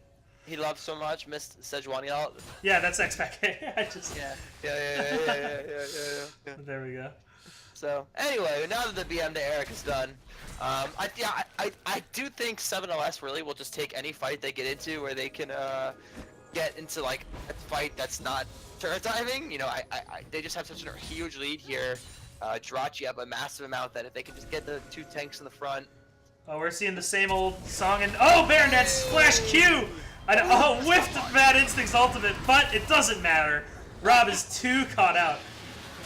he loves so much? Missed Sejuani out? Yeah, that's X-Peke. I just... Yeah. There we go. So anyway, now that the BM to Eric is done, I do think 7LS really will just take any fight they get into where they can get into like a fight that's not turret diving. You know, they just have such a huge lead here. Jirachi have a massive amount that if they can just get the 2 tanks in the front. Oh, we're seeing the same old song, and oh, Baron, that splash Q! Whiffed Bad Instinct's ultimate, but it doesn't matter. Rob is too caught out.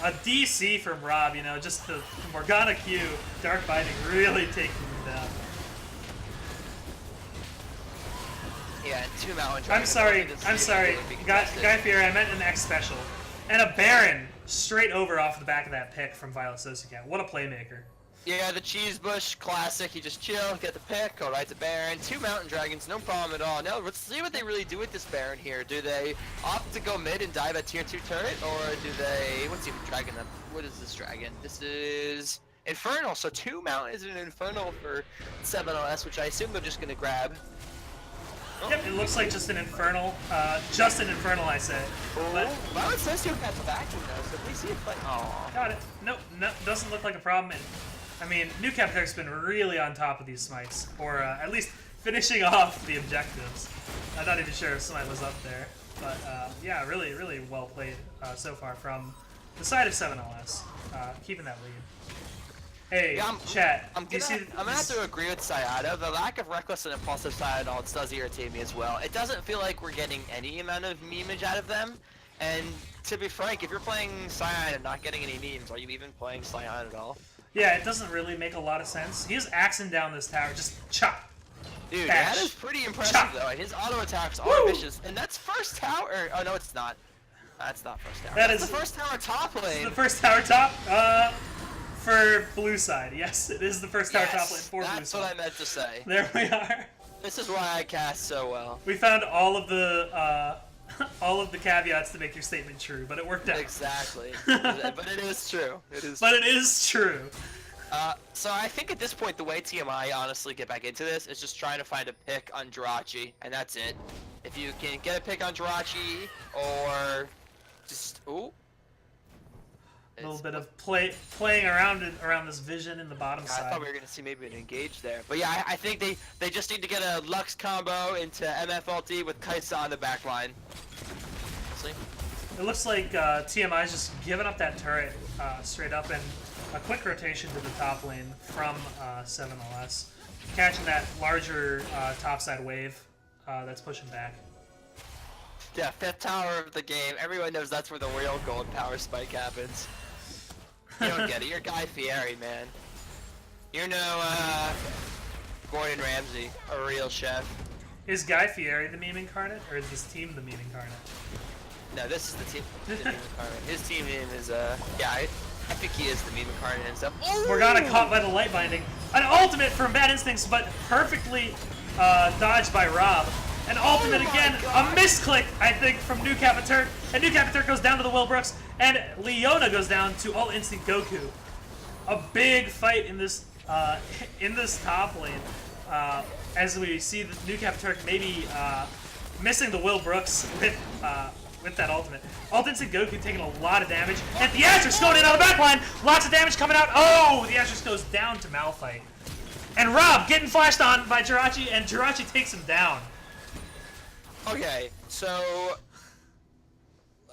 A DC from Rob, you know, just the Morgana Q, Dark Binding really taking him down. Yeah, and 2 Mountain I'm sorry, Guy Fieri, I meant an X special. And a Baron straight over off the back of that pick from Violet Sosicat. What a playmaker. Yeah, the Cheese Bush classic. You just chill, get the pick, go right to Baron. 2 Mountain Dragons, no problem at all. Now let's see what they really do with this Baron here. Do they opt to go mid and dive at tier 2 turret, or do they? What's even dragon? What is this dragon? This is Infernal. So 2 Mountain is an Infernal for 7LS, which I assume they're just gonna grab. Oh. Yep, it looks like just an Infernal. Just an Infernal, I say. But Violet Sosicat has the vacuum though, so if we see it fight. Oh. got it. Nope, no, doesn't look like a problem. And, I mean, New Capitec's been really on top of these smites, or at least finishing off the objectives. I'm not even sure if Smite was up there, but yeah, really, really well played so far from the side of 7LS, keeping that lead. Hey, yeah, chat. I'm gonna have to agree with Sayada. The lack of reckless and impulsive side ults does irritate me as well. It doesn't feel like we're getting any amount of memeage out of them, and to be frank, if you're playing Cyan and not getting any memes, are you even playing Cyan at all? Yeah, it doesn't really make a lot of sense. He's axing down this tower, just chop. Dude, Bash. that is pretty impressive Chop. though. His auto attacks are Woo! vicious, and that's first tower. Oh no, it's not. That's not first tower. That That's is the first tower top lane. the first tower top. For blue side, yes, it is the first tower top lane Yes, for blue that's side. what I meant to say. There we are. This is why I cast so well. We found all of the caveats to make your statement true, but it worked out. Exactly. But it is true. It is. But it is true. So I think at this point the way TMI honestly get back into this is just trying to find a pick on Jirachi, and that's it. If you can get a pick on Jirachi, or just A little bit of playing around this vision in the bottom I side. thought we were gonna see maybe an engage there, but yeah, I think they just need to get a Lux combo into MF ulti with Kaisa on the back line. See? It looks like TMI's just giving up that turret straight up, and a quick rotation to the top lane from 7LS, catching that larger topside wave that's pushing back. Yeah, 5th tower of the game. Everyone knows that's where the real gold power spike happens. You don't get it. You're Guy Fieri, man. You're no Gordon Ramsay, a real chef. Is Guy Fieri the meme incarnate, or is this team the meme incarnate? No, this is the team. The meme incarnate. His team name is yeah, I think he is the meme incarnate and stuff. Oh! Morgana caught by the light binding. An ultimate from Bad Instincts, but perfectly dodged by Rob. An ultimate again, a misclick, I think, from New Capiturk. And New Capiturk goes down to the Wilbrooks, and Leona goes down to All Instinct Goku. A big fight in this top lane, as we see the New Capiturk maybe missing the Wilbrooks with that ultimate. Alt Instinct Goku taking a lot of damage, and Theatrix going in on the back line. Lots of damage coming out. Oh, Theatrix goes down to Malphite. And Rob getting flashed on by Jirachi, and Jirachi takes him down. Okay, so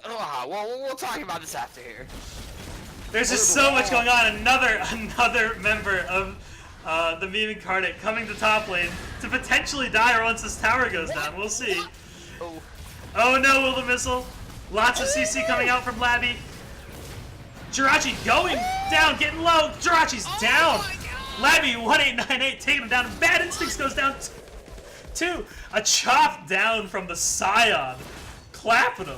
well, we'll talk about this after here. There's just so much going on. Another member of the meme incarnate coming to top lane to potentially die once this tower goes down. We'll see. Oh no, will the missile? Lots of CC coming out from Labby. Jirachi going down, getting low. Jirachi's down. Labby 1898 taking him down. Bad Instincts goes down too. A chop down from the Scion, clapping him.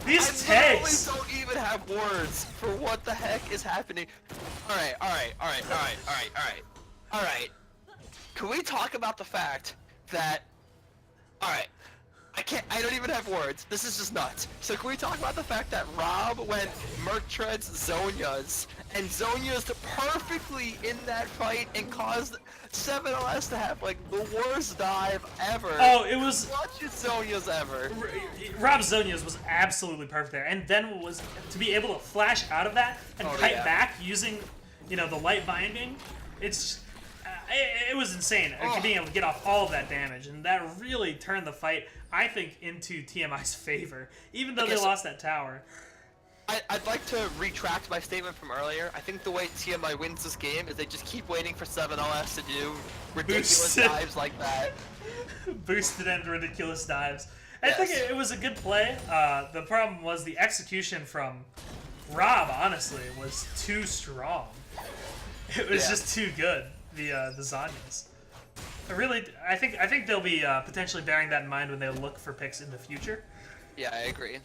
These tags. I literally don't even have words for what the heck is happening. All right. Can we talk about the fact that, all right, I don't even have words. This is just nuts. So can we talk about the fact that Rob went Merc Treads Zonia's, and Zonia's perfectly in that fight and caused 7LS to have like the worst dive ever. Oh, it was Clutchest Zonia's ever. Rob Zonia's was absolutely perfect there, and then was to be able to flash out of that and kite back using, you know, the light binding. It's it was insane. Being able to get off all of that damage, and that really turned the fight, I think, into TMI's favor, even though they lost that tower. I'd like to retract my statement from earlier. I think the way TMI wins this game is they just keep waiting for 7LS to do ridiculous dives like that. Boosted and ridiculous dives. I think it was a good play. The problem was the execution from Rob, honestly, was too strong. It was just too good, the Zonias. I think they'll be potentially bearing that in mind when they look for picks in the future. Yeah, I agree.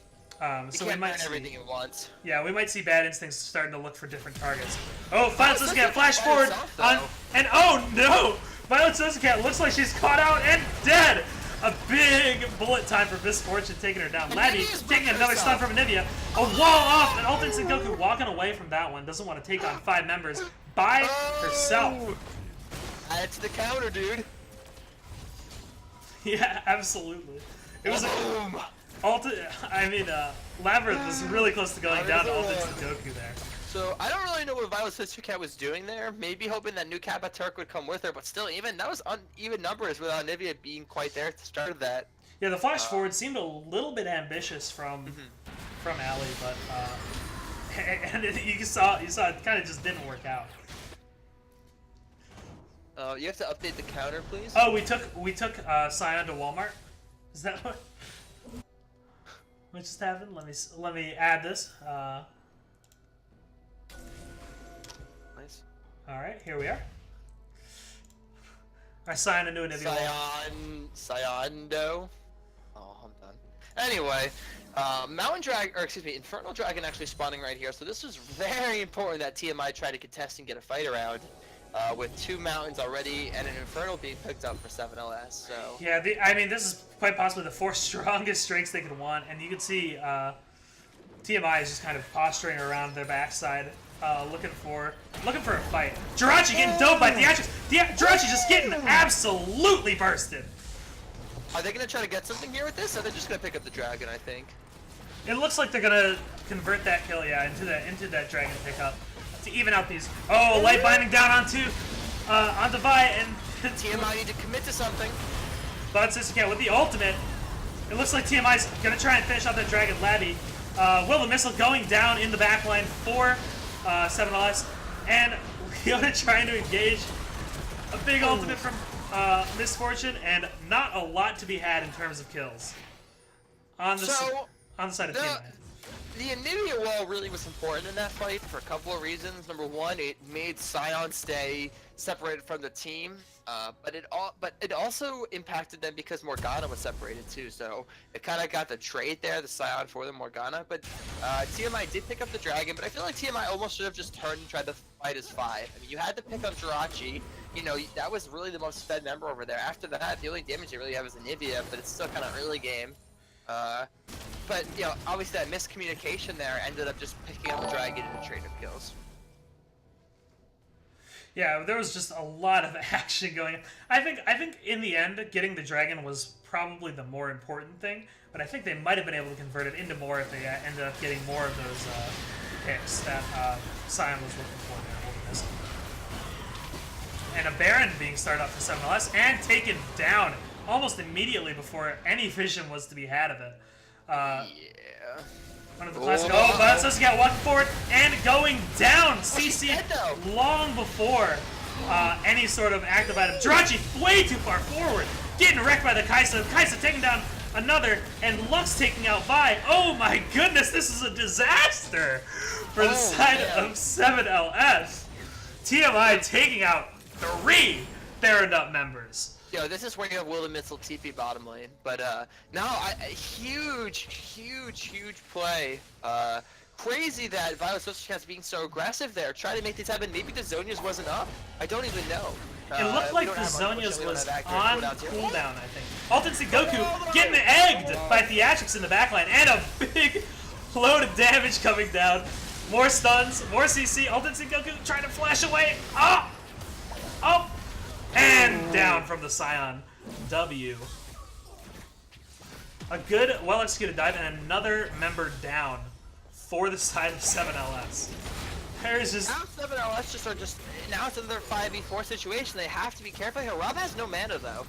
So we might see everything at once. Yeah, we might see Bad Instincts starting to look for different targets. Oh, Violet Suzuki flash forward and oh no! Violet Suzuki looks like she's caught out and dead. A big bullet time for Misfortune taking her down. Labby taking another stun from Anivia. A wall off, and Ult Instinct Goku walking away from that one. Doesn't want to take on 5 members by herself. Add to the counter, dude. Yeah, absolutely. It was Labyrinth was really close to going down to Ult Instinct Goku there. So I don't really know what Violet Suzuki was doing there. Maybe hoping that new Kappa Turk would come with her, but still, even that was uneven numbers without Anivia being quite there at the start of that. Yeah, the flash forward seemed a little bit ambitious from Ali, but and you saw it kind of just didn't work out. You have to update the counter, please. Oh, we took Scion to Walmart. Is that what just happened? Let me add this. Nice. All right, here we are. I signed into an Siondo. Oh, I'm done. Anyway, Infernal Dragon actually spawning right here. So this was very important that TMI try to contest and get a fight around. With 2 mountains already and an Infernal being picked up for 7LS. So yeah, this is quite possibly the 4 strongest strengths they could want, and you can see TMI is just kind of posturing around their backside, looking for a fight. Jirachi getting doped by Theatrix. Jirachi just getting absolutely bursted. Are they gonna try to get something here with this, or they're just gonna pick up the dragon? I think it looks like they're gonna convert that kill, into that dragon pickup. To even out these. Oh, light binding down onto Vi, and TMI need to commit to something. But Suzuki with the ultimate. It looks like TMI's gonna try and finish out that Dragon Labby. Will the missile going down in the backline for 7LS, and Leona trying to engage a big ultimate from Misfortune, and not a lot to be had in terms of kills on the side of TMI. The Anivia wall really was important in that fight for a couple of reasons. Number one, it made Scion stay separated from the team, but it also impacted them because Morgana was separated too. So it kind of got the trade there, the Scion for the Morgana. But TMI did pick up the dragon, but I feel like TMI almost should have just turned and tried to fight as 5. I mean, you had to pick up Jirachi. You know, that was really the most fed member over there. After that, the only damage they really have is Anivia, but it's still kind of early game. But, you know, obviously that miscommunication there ended up just picking up the dragon and trade of kills. Yeah, there was just a lot of action going on. I think in the end, getting the dragon was probably the more important thing, but I think they might have been able to convert it into more if they ended up getting more of those picks that Scion was looking for there. And a Baron being started off for 7LS and taken down almost immediately before any vision was to be had of it. Yeah. One of the classic. Oh, but Suzuki walking forward and going down. CC long before any sort of active item. Jirachi way too far forward, getting wrecked by the Kaisa. Kaisa taking down another, and Lux taking out Vi. Oh my goodness, this is a disaster for the side of 7LS. TMI taking out 3 Theranup members. Yo, this is where you have Will the Missile TP bottom lane, but no, huge play. Crazy that Violet Suzuki being so aggressive there, trying to make these happen. Maybe the Zonias wasn't up. I don't even know. It looked like the Zonia's was on cooldown, I think. Alt Instinct Goku getting egged by Theatrics in the backline, and a big load of damage coming down. More stuns, more CC. Alt Instinct Goku trying to flash away. Oh! Oh! And down from the Scion. W. A good, well-executed dive, and another member down for the side of 7LS. There's just... Now 7LS now it's in their 5v4 situation. They have to be careful here. Rob has no mana, though.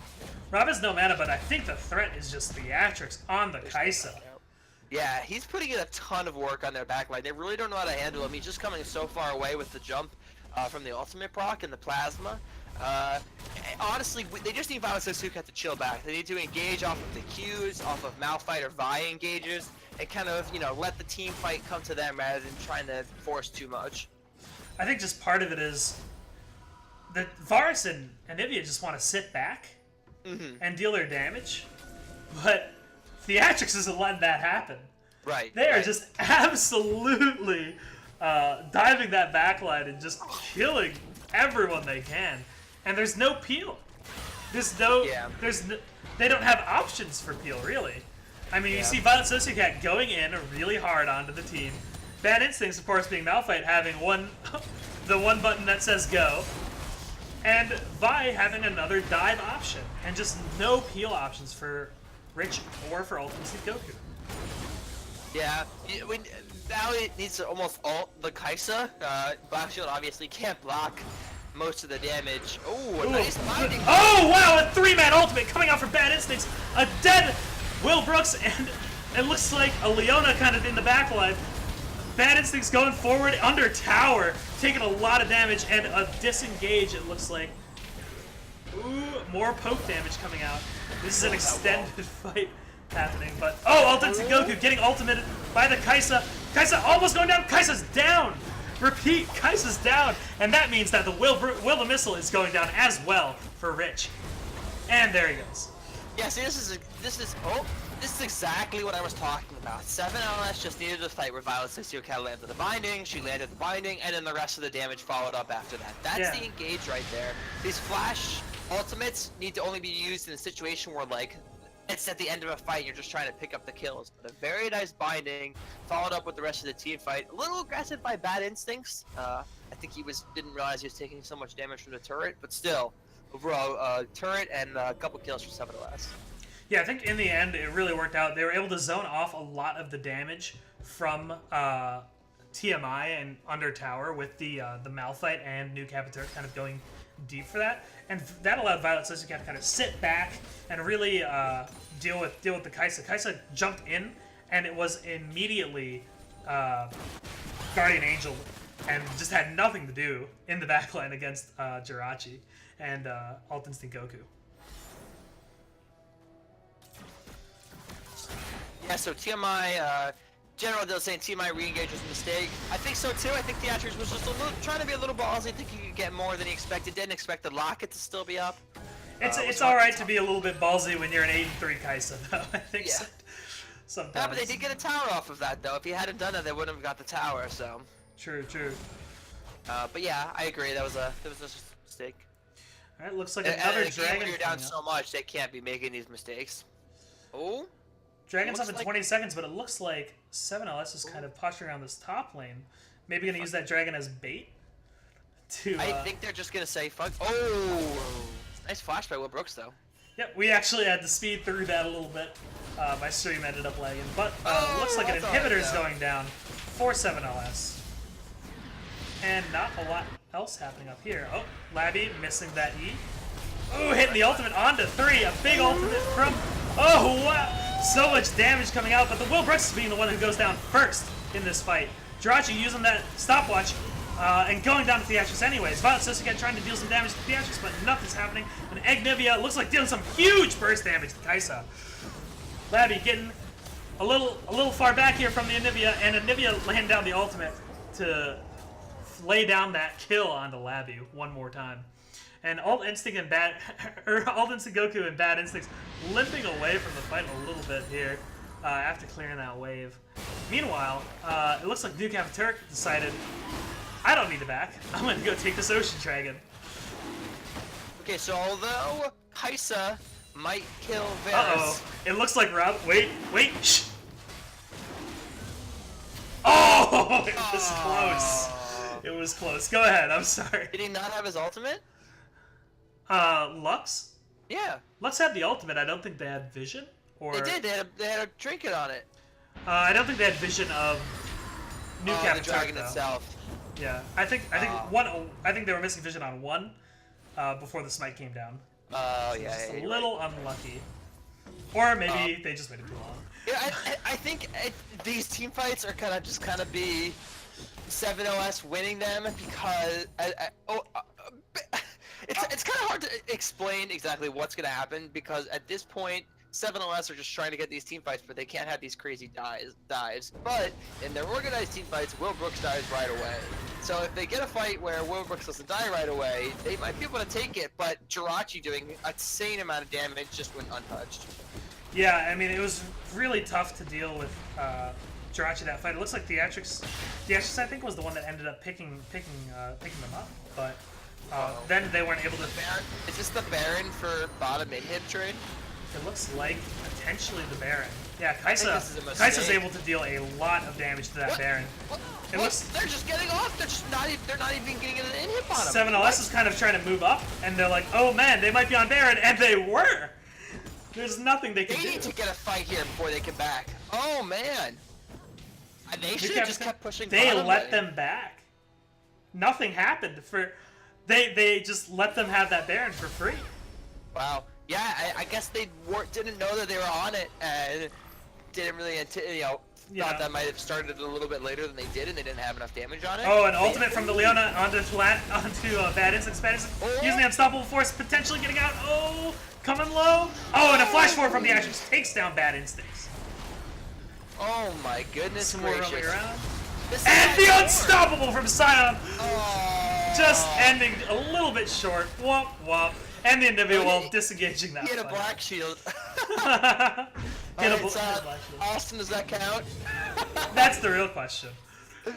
Rob has no mana, but I think the threat is just Theatrics on the Kaisa. Yeah, he's putting in a ton of work on their backline. They really don't know how to handle him. He's just coming so far away with the jump from the ultimate proc and the plasma. Honestly, they just need Violet Suzuka to chill back. They need to engage off of the Qs, off of Malphite or Vi engages, and kind of, you know, let the team fight come to them rather than trying to force too much. I think just part of it is that Varus and Anivia just want to sit back and deal their damage, but Theatrics isn't letting that happen. Right. They are just absolutely diving that backline and just killing everyone they can. And there's no peel. There's no, they don't have options for peel, really. I mean, you see Violet Sociocat going in really hard onto the team. Bad Instincts, of course, being Malphite, having the one button that says go. And Vi having another dive option. And just no peel options for Rich or for Alt Instinct Goku. Yeah, now it needs to almost ult the Kaisa. Black Shield obviously can't block most of the damage. Oh, a nice binding. Oh, wow, a 3-man ultimate coming out for Bad Instincts. A dead Will Brooks, and it looks like a Leona kind of in the backline. Bad Instincts going forward under tower, taking a lot of damage, and a disengage, it looks like. Ooh, more poke damage coming out. This is an extended fight happening, but... Oh, Alt Instinct Goku getting ultimated by the Kaisa. Kaisa almost going down. Kaisa's down. Repeat, Kaisa's down. And that means that the Will the Missile is going down as well for Rich. And there he goes. Yeah, see, this is exactly what I was talking about. 7LS just needed to fight where Violet Sociocat landed the binding, she landed the binding, and then the rest of the damage followed up after that. That's the engage right there. These flash ultimates need to only be used in a situation where, like, it's at the end of a fight, you're just trying to pick up the kills. But a very nice binding, followed up with the rest of the team fight. A little aggressive by Bad Instincts. I think he didn't realize he was taking so much damage from the turret, but still, overall, turret and a couple kills for 7LS. Yeah, I think in the end, it really worked out. They were able to zone off a lot of the damage from TMI and under tower with the Malphite and New Capitur kind of going deep for that. And that allowed Violet Sociocat to kind of sit back and really deal with the Kaisa. Kaisa jumped in, and it was immediately Guardian Angel and just had nothing to do in the backline against Jirachi and Alt Instinct Goku. Yeah, so TMI, General Dill saying TMI re-engage was a mistake. I think so too. I think Theatrics was just trying to be a little ballsy. I think he could get more than he expected. Didn't expect the Locket to still be up. It's alright to be a little bit ballsy when you're an 8-3 Kaisa, though. I think sometimes. Yeah, but they did get a tower off of that, though. If he hadn't done that, they wouldn't have got the tower, so. True. But yeah, I agree. That was just a mistake. Alright, looks like another Dragon. When you're down so much, they can't be making these mistakes. Oh? Dragon's up in 20 seconds, but it looks like 7LS is kind of posturing around this top lane. Maybe going to use that Dragon as bait? I think they're just going to say, fuck. Oh! Nice flash by Will Brooks, though. Yep, we actually had to speed through that a little bit. My stream ended up lagging. But looks like an inhibitor is going down for 7LS. And not a lot else happening up here. Oh, Labby missing that E. Oh, hitting the ultimate onto 3. A big ultimate from... Oh, wow! So much damage coming out, but the Will Brooks is being the one who goes down first in this fight. Jirachi using that stopwatch and going down to Theatrics anyways. Violet Sociocat trying to deal some damage to Theatrics, but nothing's happening. And Egnivia looks like dealing some huge burst damage to Kaisa. Labby getting a little far back here from the Anivia, and Anivia laying down the ultimate to lay down that kill onto Labby one more time. And Alt Instinct and Alt Instinct Goku and Bad Instincts limping away from the fight a little bit here after clearing that wave. Meanwhile, it looks like New Capitur decided, I don't need to back. I'm going to go take this Ocean Dragon. Okay, so although Kaisa might kill Varus, Uh-oh. It looks like Rob... Wait, shh! Oh! It was close. It was close. Go ahead, I'm sorry. did he not have his ultimate? Lux? Yeah, Lux had the ultimate. I don't think they had vision. Or they did. They had a trinket on it. I don't think they had vision of New The dragon itself. Yeah, I think they were missing vision on one before the smite came down. Oh So yeah, just yeah, a you're little unlucky, or maybe they just waited too long. Yeah, I think these team fights are kind of be 7OS winning them because it's kind of hard to explain exactly what's going to happen because at this point 7OS are just trying to get these team fights, but they can't have these crazy dives. But in their organized team fights, Will Brooks dies right away. So if they get a fight where Will Brooks doesn't die right away, they might be able to take it. But Jirachi doing an insane amount of damage just went untouched. Yeah, I mean, it was really tough to deal with Jirachi that fight. It looks like Theatrics, I think, was the one that ended up picking them up, but then they weren't able to. Baron, is this the Baron for bottom mid-hit trade? It looks like potentially the Baron. Yeah, this is a mistake. Kaisa's able to deal a lot of damage to that What? Baron. It looks. They're just getting off. They're not even getting an in-hit on him. 7LS is kind of trying to move up, and they're like, oh man, they might be on Baron, and they were! There's nothing they can They do. need to get a fight here before they come back. Oh man. They should have just kept pushing They bottom let lane. them back. Nothing happened for... They just let them have that Baron for free. Wow. Yeah, I guess they didn't know that they were on it and didn't really, thought that might have started a little bit later than they did, and they didn't have enough damage on it. Oh, an ultimate from the Leona onto Bad Instincts. Bad Instincts using the Unstoppable Force, potentially getting out. Oh, coming low. Oh, and a flash forward from the Actions takes down Bad Instincts. Oh my goodness Some more gracious. rolling around. This And is the more. Unstoppable from Scion. Oh. Just ending a little bit short. Womp womp. And the individual disengaging that He had a fight. black shield. Hit a Alright, black shield. Austin, does that count? That's the real question. It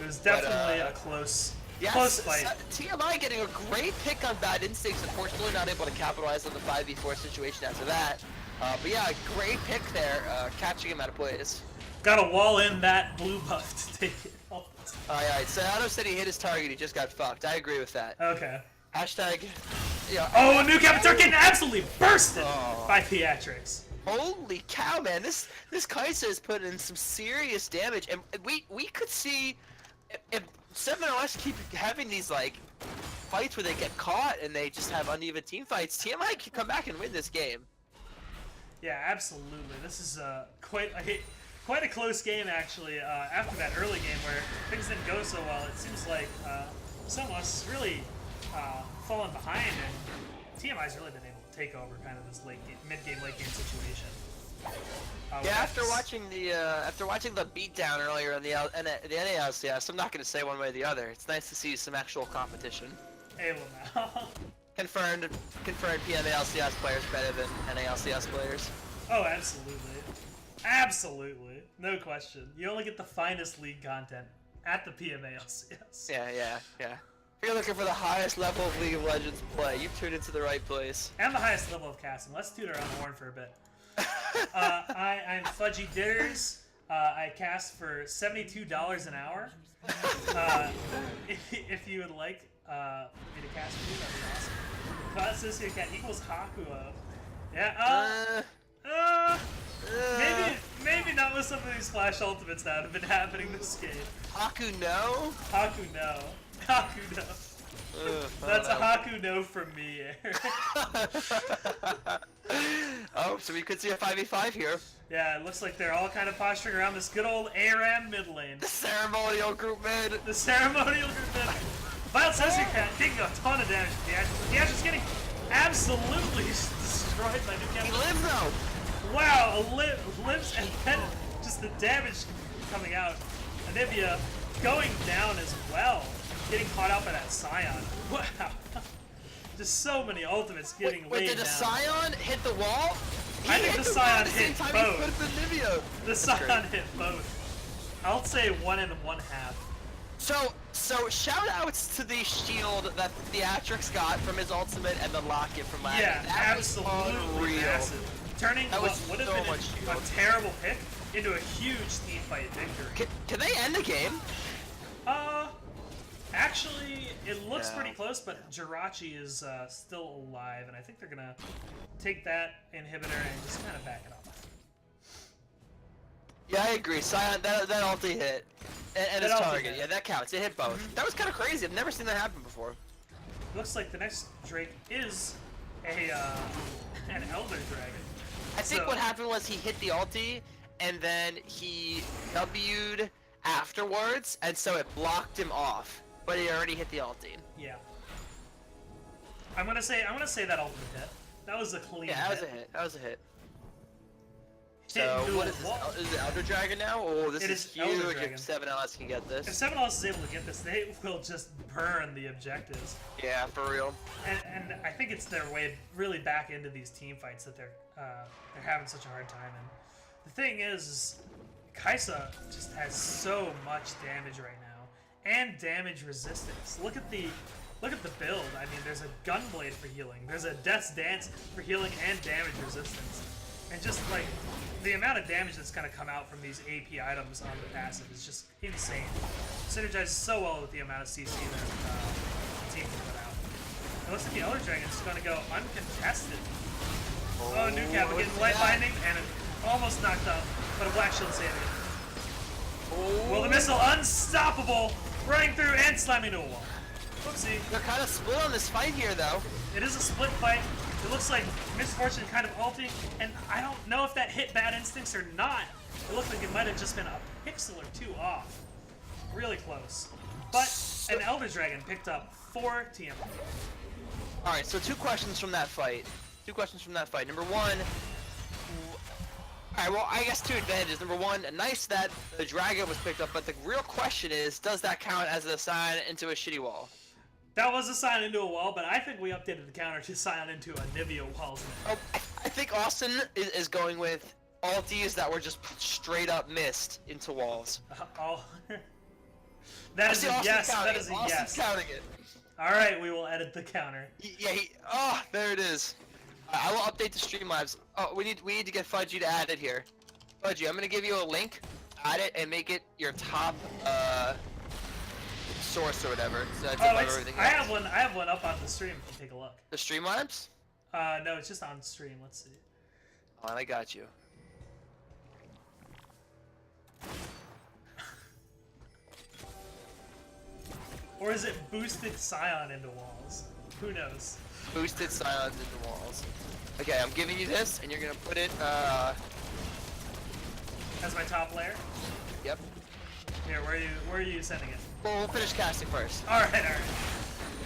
was definitely a close fight. TMI getting a great pick on Bad Instincts, unfortunately not able to capitalize on the 5v4 situation after that. But yeah, great pick there, catching him out of place. Got to wall in that blue buff to take it. Alright, so Otto said he hit his target, he just got fucked. I agree with that. Okay. Hashtag, yeah. Oh, New Capitor getting absolutely bursted by Theatrics. Holy cow, man! This Kaisa is putting in some serious damage, and we could see if 7OS keep having these like fights where they get caught and they just have uneven team fights. TMI can come back and win this game. Yeah, absolutely. This is quite a close game actually. After that early game where things didn't go so well, it seems like 7OS really fallen behind, and TMI's really been able to take over kind of this mid-game, late-game situation. Yeah, after watching the beatdown earlier in the NALCS, I'm not going to say one way or the other. It's nice to see some actual competition. Hey, well now. Confirmed PMALCS players better than NALCS players. Oh, absolutely. Absolutely. No question. You only get the finest league content at the PMALCS. Yeah. If you're looking for the highest level of League of Legends play, you've tuned into the right place. And the highest level of casting. Let's toot our own horn for a bit. I'm Fudgy Ditters. I cast for $72 an hour. If you would like me to cast for you, that'd be awesome. Class Cat equals Hakuo. Yeah, maybe not with some of these Flash Ultimates that have been happening this game. Haku no? Haku no. Haku no. That's a Haku no from me, Eric. Oh, so we could see a 5v5 here. Yeah, it looks like they're all kind of posturing around this good old ARAM mid lane. The ceremonial group mid. The ceremonial group mid. Vile Sensor Cat taking a ton of damage to the Ashes. The Ashes getting absolutely destroyed by New He Capital. lived though. Wow, lives and then just the damage coming out. And Anivia going down as well. Getting caught out by that Scion. Wow. Just so many ultimates getting laid Wait, did the down. Scion hit the wall? I think the Scion hit both. The The Scion hit both. I'll say 1 1/2. So So shout outs to the shield that Theatrix got from his ultimate and the locket from last Yeah, game. That was absolutely unreal. massive. Turning That what was would have so been much a shield. terrible pick into a huge team fight victory. Can they end the game? Actually, it looks Yeah. pretty close, but Jirachi is still alive, and I think they're gonna take that inhibitor and just kind of back it off. Yeah, I agree. Scion, that ulti hit. And his That ulti target. hit. Yeah, that counts. It hit both. That was kind of crazy. I've never seen that happen before. Looks like the next Drake is a an Elder Dragon. I think So- what happened was he hit the ulti, and then he W'd afterwards, and so it blocked him off. But he already hit the ulti. Yeah. I'm gonna say that ultimate hit. That was a clean Yeah, that was hit. a hit. That was a hit. Hit So into what a is this? wall. Is it Elder Dragon now? Oh, this It is is Elder huge Dragon. if 7LS can get If this. 7LS is able to get this, they will just burn the objectives. Yeah, for real. And I think it's their way really back into these team fights that they're having such a hard time in. The thing is Kaisa just has so much damage right now, and damage resistance. Look at the build. I mean, there's a Gunblade for healing. There's a Death's Dance for healing and damage resistance. And just like the amount of damage that's gonna come out from these AP items on the passive is just insane. Synergizes so well with the amount of CC that the team can put out. It looks like the Elder Dragon's gonna go uncontested. Oh, new cap what's getting light that? binding and it almost knocked up, but a black shield saved it. Oh, Well, the missile unstoppable, running through and slamming into a wall. Whoopsie. they're kind of split on this fight here, though. It is a split fight. It looks like Misfortune kind of ulting, and I don't know if that hit Bad Instincts or not. It looked like it might have just been a pixel or two off. Really close. But an Elder Dragon picked up 4 TMI. All right, so two questions from that fight. Number one. All right, well, I guess two advantages. Number one, nice that the dragon was picked up, but the real question is, does that count as a sign into a shitty wall? That was a sign into a wall, but I think we updated the counter to sign into a Nivea walls. Oh, I think Austin is going with ultis that were just straight up missed into walls. Oh. That is a Austin yes. counting That is it. a Austin's yes. counting it. All right, we will edit the counter. Yeah, oh, there it is. I will update the Streamlabs. Oh, we need to get Fudgy to add it here. Fudgy, I'm gonna give you a link. Add it and make it your top source or whatever. So that's Oh, above it's, everything I else. have one up on the stream. If you take a look. The Streamlabs? No, it's just on stream. Let's see. Oh, I got you. Or is it boosted Scion into walls? Who knows? Boosted silence into walls. Okay, I'm giving you this, and you're gonna put it. As my top layer. Yep. Here, where are you sending it? Well, we'll finish casting first. All right.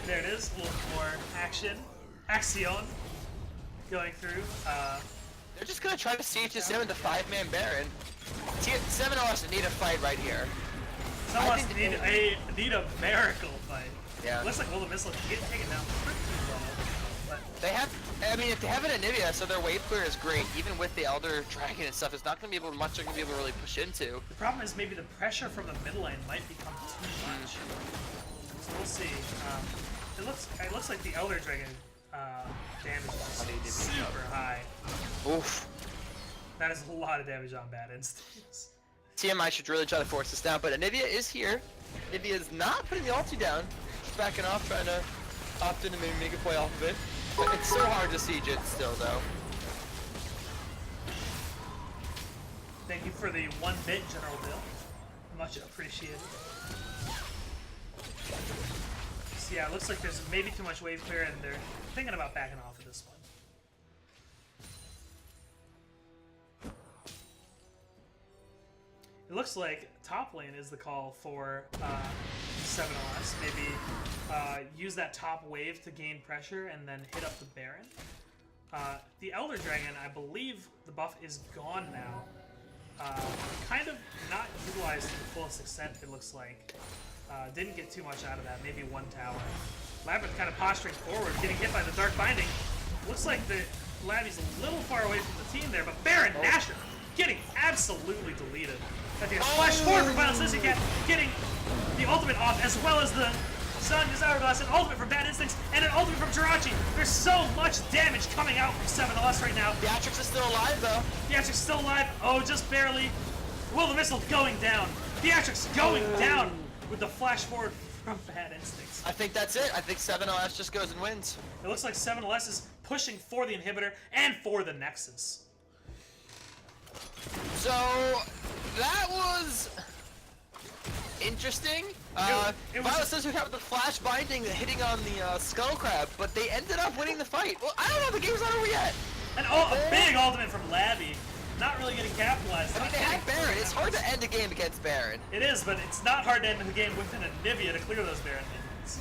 There it is. A little more action. Axion. Going through. They're just gonna try to siege this in with the 5-man Baron. 7-0 need a fight right here. Someone think need a miracle fight. Yeah. Looks like Will the Missile can get taken down pretty well. But They have, I mean, if they have an Anivia, so their wave clear is great. Even with the Elder Dragon and stuff, it's not gonna be able much. They're gonna be able to really push into. the problem is maybe the pressure from the mid lane might become too much. So we'll see. It looks like the Elder Dragon damage is super high. Oof. That is a lot of damage on Bad Instincts. TMI should really try to force this down, but Anivia is here. Anivia is not putting the ulti down. She's backing off, trying to opt in and maybe make a play off of it. But it's so hard to siege it still, though. Thank you for the 1-bit General Bill. Much appreciated. So yeah, it looks like there's maybe too much wave clear and they're thinking about backing off of this one. It looks like top lane is the call for 7LS. Maybe use that top wave to gain pressure and then hit up the Baron. The Elder Dragon, I believe the buff is gone now. Kind of not utilized to the fullest extent, it looks like. Didn't get too much out of that, maybe one tower. Labyrinth kind of posturing forward, getting hit by the Dark Binding. Looks like the Labby's a little far away from the team there, but Baron Nashor getting absolutely deleted. Flash forward from Final Fantasy Cat, getting the ultimate off, as well as the Sun Desire Blast, an ultimate from Bad Instincts, and an ultimate from Jirachi. There's so much damage coming out from 7LS right now. Beatrix is still alive, though. Beatrix still alive. Oh, just barely. Will the Missile going down. Beatrix going down with the flash forward from Bad Instincts. I think that's it. I think 7LS just goes and wins. It looks like 7LS is pushing for the inhibitor and for the Nexus. So, that was interesting. It was Violet says we have the flash binding hitting on the Skull Crab, but they ended up winning the fight. Well, I don't know, the game's not over yet. And a big ultimate from Labby. Not really getting capitalized. I mean, they had Baron. It's hard to end a game against Baron. It is, but it's not hard to end the game with an Anivia to clear those Baron minions.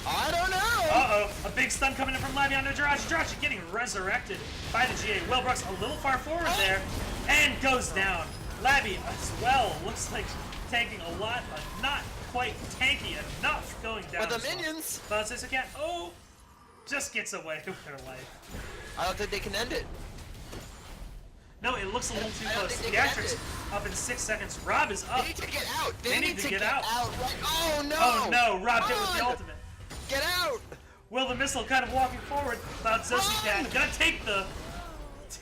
I don't know. Uh-oh, a big stun coming in from Labby onto Jirachi. Jirachi getting resurrected by the GA. Will Brooks a little far forward there, and goes down. Labby as well, looks like tanking a lot, but not quite tanky enough going down. But the minions. But since again, just gets away with their life. I don't think they can end it. No, it looks a little too I don't close. think they can end Beatrix it. up in 6 seconds. Rob is up. They need to get out. They need to get out. Right. Oh no. Oh no, Rob hit with the Run! ultimate. Get out. Will the Missile kind of walking forward. Cloud Cat gonna take the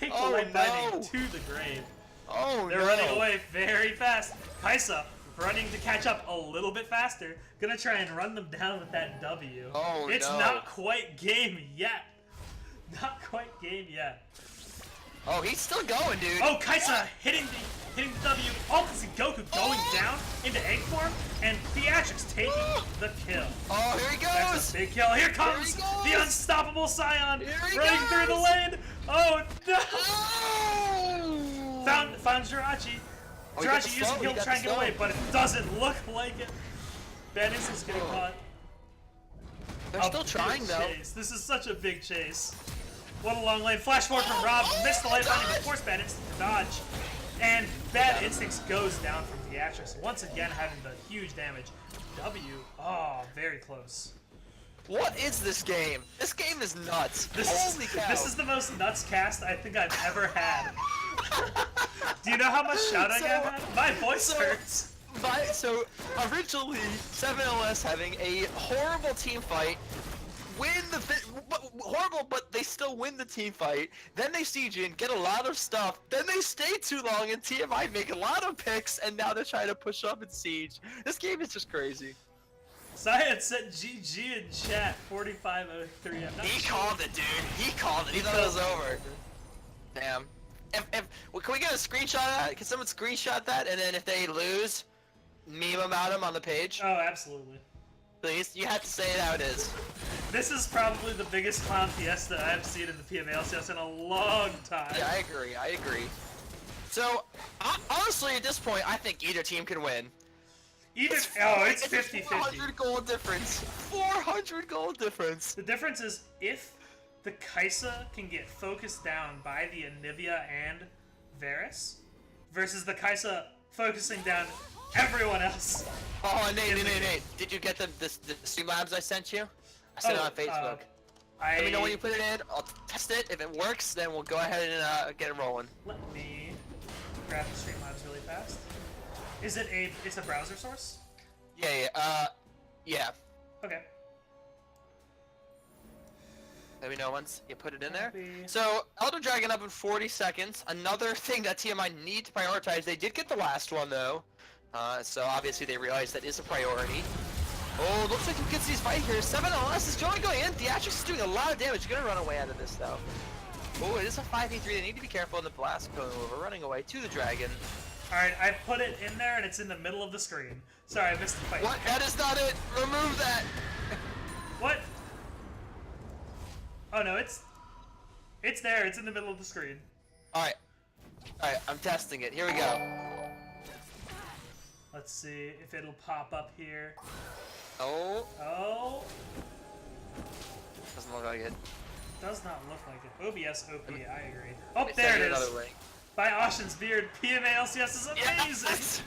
light binding to the grave. Oh They're no. running away very fast. Kaisa running to catch up a little bit faster. Gonna try and run them down with that W. Oh, it's no. not quite game yet. Not quite game yet. Oh, he's still going, dude. Oh, Kaisa hitting the W. Ultimate Goku going down into egg form, and Beatrix taking the kill. Oh, here he That's goes. a big kill. Here comes Here he the goes. unstoppable Scion Here he running through the goes. lane. Oh no! Oh. Found Jirachi. Oh, he got Jirachi the using slow, heal he to got try the and get away, slow. but it doesn't look like it. Bad Instinct's getting caught. They're still trying, though. Chase. This is such a big chase. What a long lane. Flash forward from Rob. Missed the life binding, but forced Bad Instinct to dodge. And Bad Instincts goes down from Beatrix, once again having the huge damage. W. Oh, very close. What is this game? This game is nuts. Holy cow. This is the most nuts cast I think I've ever had. Do you know how much shouting So- I've had? My voice hurts. So originally, 7LS having a horrible team fight, horrible, but they still win the team fight. Then they siege in, get a lot of stuff. Then they stay too long, and TMI make a lot of picks, and now they're trying to push up and siege. This game is just crazy. Science said GG in chat, 4503. I'm not He sure. called it, dude. He called it. He thought it was over. Damn. Well, can we get a screenshot of that? Can someone screenshot that, and then if they lose, meme about them on the page? Oh, absolutely. Please, you have to say it how it is. This is probably the biggest clown fiesta I've seen in the PMALCS in a long time. Yeah, I agree. So, honestly, at this point, I think either team can win. It's It's 50-50. a 400 goal difference. 400 goal difference. The difference is if the Kaisa can get focused down by the Anivia and Varus, versus the Kaisa focusing down everyone else. Oh, Nate, did you get the Streamlabs I sent you? I sent it on Facebook. Let me know when you put it in. I'll test it. If it works, then we'll go ahead and get it rolling. Let me grab the Streamlabs really fast. Is it it's a browser source? Yeah. Okay. Let me know once you put it in there. Copy. So, Elder Dragon up in 40 seconds. Another thing that TMI need to prioritize. They did get the last one, though. So, obviously, they realized that is a priority. Oh, looks like you can see his fight here. 7LS is going in. Theatrix is doing a lot of damage. Gonna run away out of this, though. Oh, it is a 5v3. They need to be careful in the blast going over. Running away to the dragon. Alright, I put it in there and it's in the middle of the screen. Sorry, I missed the fight. What? That is not it. Remove that. What? Oh no, it's there. It's in the middle of the screen. Alright, I'm testing it. Here we go. Let's see if it'll pop up here. Oh, Oh, doesn't look like it. does not look like it. OBS OP, I agree. Oh, Let me there send it you is. another link. By Ocean's Beard, PMA LCS is amazing. Yes!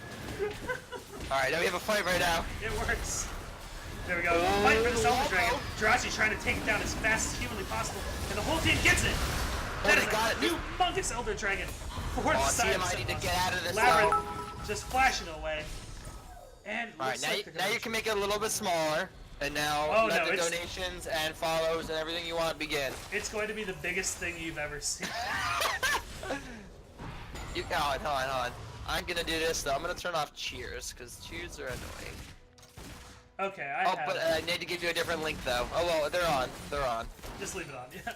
Alright, now we have a fight right now. It works. There we go. Fight for the Elder Dragon. Jirachi trying to take it down as fast as humanly possible, and the whole team gets it. That they is got a it. humongous Elder Dragon for the Oh, side of TMI need to 7 get out of this Labyrinth though. just flashing away. And All right, looks now, like now you can make it a little bit smaller, and now Oh, let no, the it's- donations and follows and everything you want begin. It's going to be the biggest thing you've ever seen. Hold on. I'm gonna do this though. I'm gonna turn off cheers because cheers are annoying. Okay, I Oh, have but it. I need to give you a different link though. Oh well, they're on. They're on. Just leave it on. Yeah.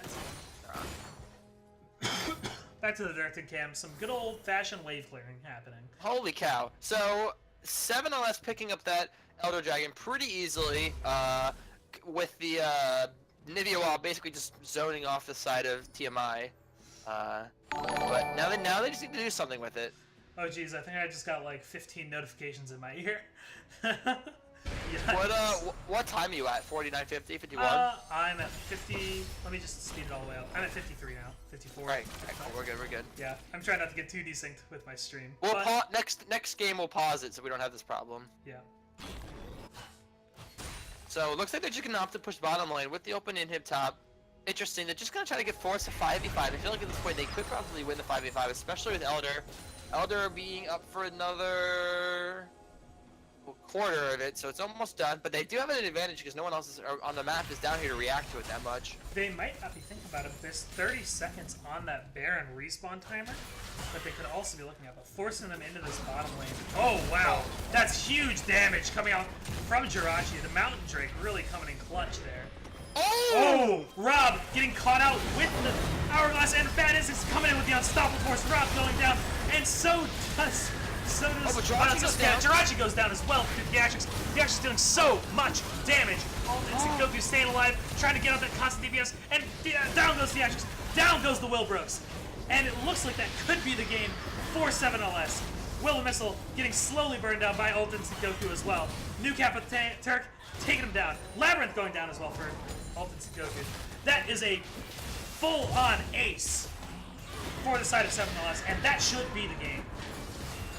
They're on. Back to the directed cam. Some good old-fashioned wave clearing happening. Holy cow! So 7LS picking up that Elder Dragon pretty easily. With the Nivea wall basically just zoning off the side of TMI. But now they just need to do something with it. Oh geez, I think I just got like 15 notifications in my ear. What time are you at? 49:50, 51? I'm at 50. Let me just speed it all the way up. I'm at 53 now. 54. Right, cool. We're good. Yeah, I'm trying not to get too desynced with my stream. We'll but, next game we'll pause it so we don't have this problem. Yeah. So it looks like they're just gonna opt to push bottom lane with the open inhib top. Interesting. They're just gonna try to get forced to 5v5. I feel like at this point they could probably win the 5v5, especially with Elder. Elder being up for another quarter of it, so it's almost done. But they do have an advantage because no one else is, on the map is down here to react to it that much. They might not be thinking about it, but there's 30 seconds on that Baron respawn timer that they could also be looking at, but forcing them into this bottom lane. Oh, wow. That's huge damage coming out from Jirachi. The Mountain Drake really coming in clutch there. Oh! Rob getting caught out with the Hourglass, and Bad Instincts coming in with the Unstoppable Force. Rob going down, and so does but Jirachi goes down. Jirachi goes down as well through Theatrics. Theatrics doing so much damage. All Instant Goku staying alive, trying to get out that constant DPS, and down goes Theatrics. Down goes the Wilbrooks. And it looks like that could be the game for 7LS. Will-O-Missile getting slowly burned down by Ult Instant Goku as well. New Cap with Turk taking him down. Labyrinth going down as well for Ult Instant Goku. That is a full-on ace for the side of 7LS, and that should be the game.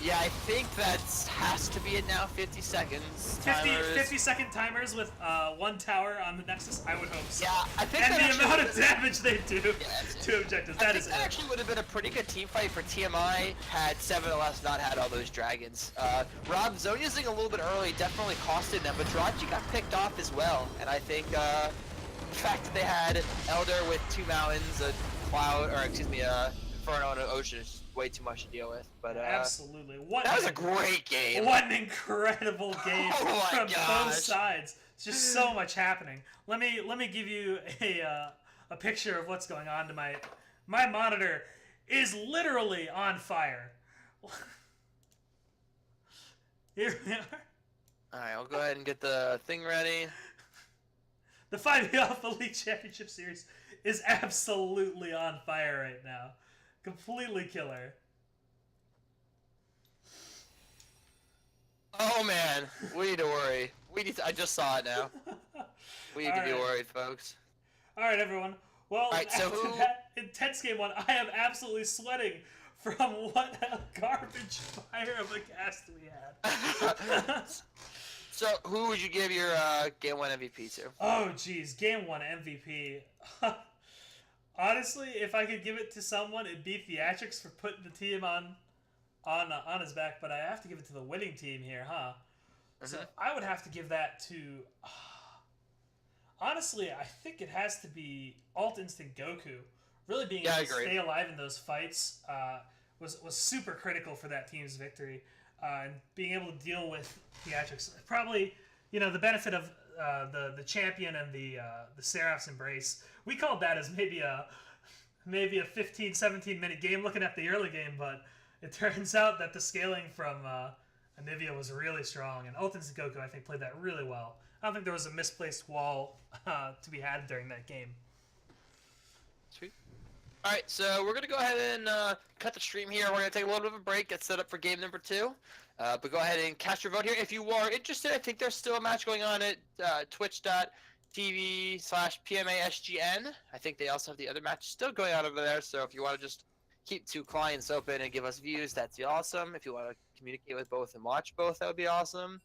Yeah, I think that has to be it now. 50 seconds. 50-second timers with one tower on the Nexus. I would hope so. Yeah, I think and that the amount of damage they do Yeah, to objectives. I That think is that it. actually would have been a pretty good team fight for TMI had 7LS not had all those dragons. Rob zone using a little bit early definitely costed them, but Jirachi got picked off as well. And I think the fact that they had Elder with 2 mountains, a cloud, or excuse me, Inferno and an ocean is way too much to deal with. But Absolutely. that was a great game. What an incredible game Oh my from gosh. both sides. It's just so much happening. Let me give you a picture of what's going on to my monitor is literally on fire. Here we are. Alright, I'll go ahead and get the thing ready. The 5 Alpha League Championship Series is absolutely on fire right now. Completely killer. Oh man, we need to worry. I just saw it now. We need to be worried, folks. Alright, everyone. Well, Alright, so after that intense game 1, I am absolutely sweating from what a garbage fire of a cast we had. So, who would you give your Game 1 MVP to? Oh, geez. Game 1 MVP. Honestly, if I could give it to someone, it'd be Theatrics for putting the team on his back, but I have to give it to the winning team here, huh? So I would have to give that to... honestly, I think it has to be Alt Instinct Goku. Really being able to stay alive in those fights was super critical for that team's victory. And being able to deal with Theatrics. Probably, the benefit of the champion and the Seraph's Embrace. We called that as maybe a 15, 17-minute game looking at the early game, but it turns out that the scaling from Anivia was really strong, and Ult Instinct Goku, I think, played that really well. I don't think there was a misplaced wall to be had during that game. Sweet. Alright, so we're going to go ahead and cut the stream here. We're going to take a little bit of a break, get set up for game number 2. But go ahead and cast your vote here. If you are interested, I think there's still a match going on at twitch.tv/PMASGN. I think they also have the other match still going on over there, so if you want to just keep 2 clients open and give us views, that'd be awesome. If you want to communicate with both and watch both, that would be awesome.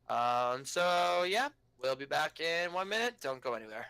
So, yeah, we'll be back in 1 minute. Don't go anywhere.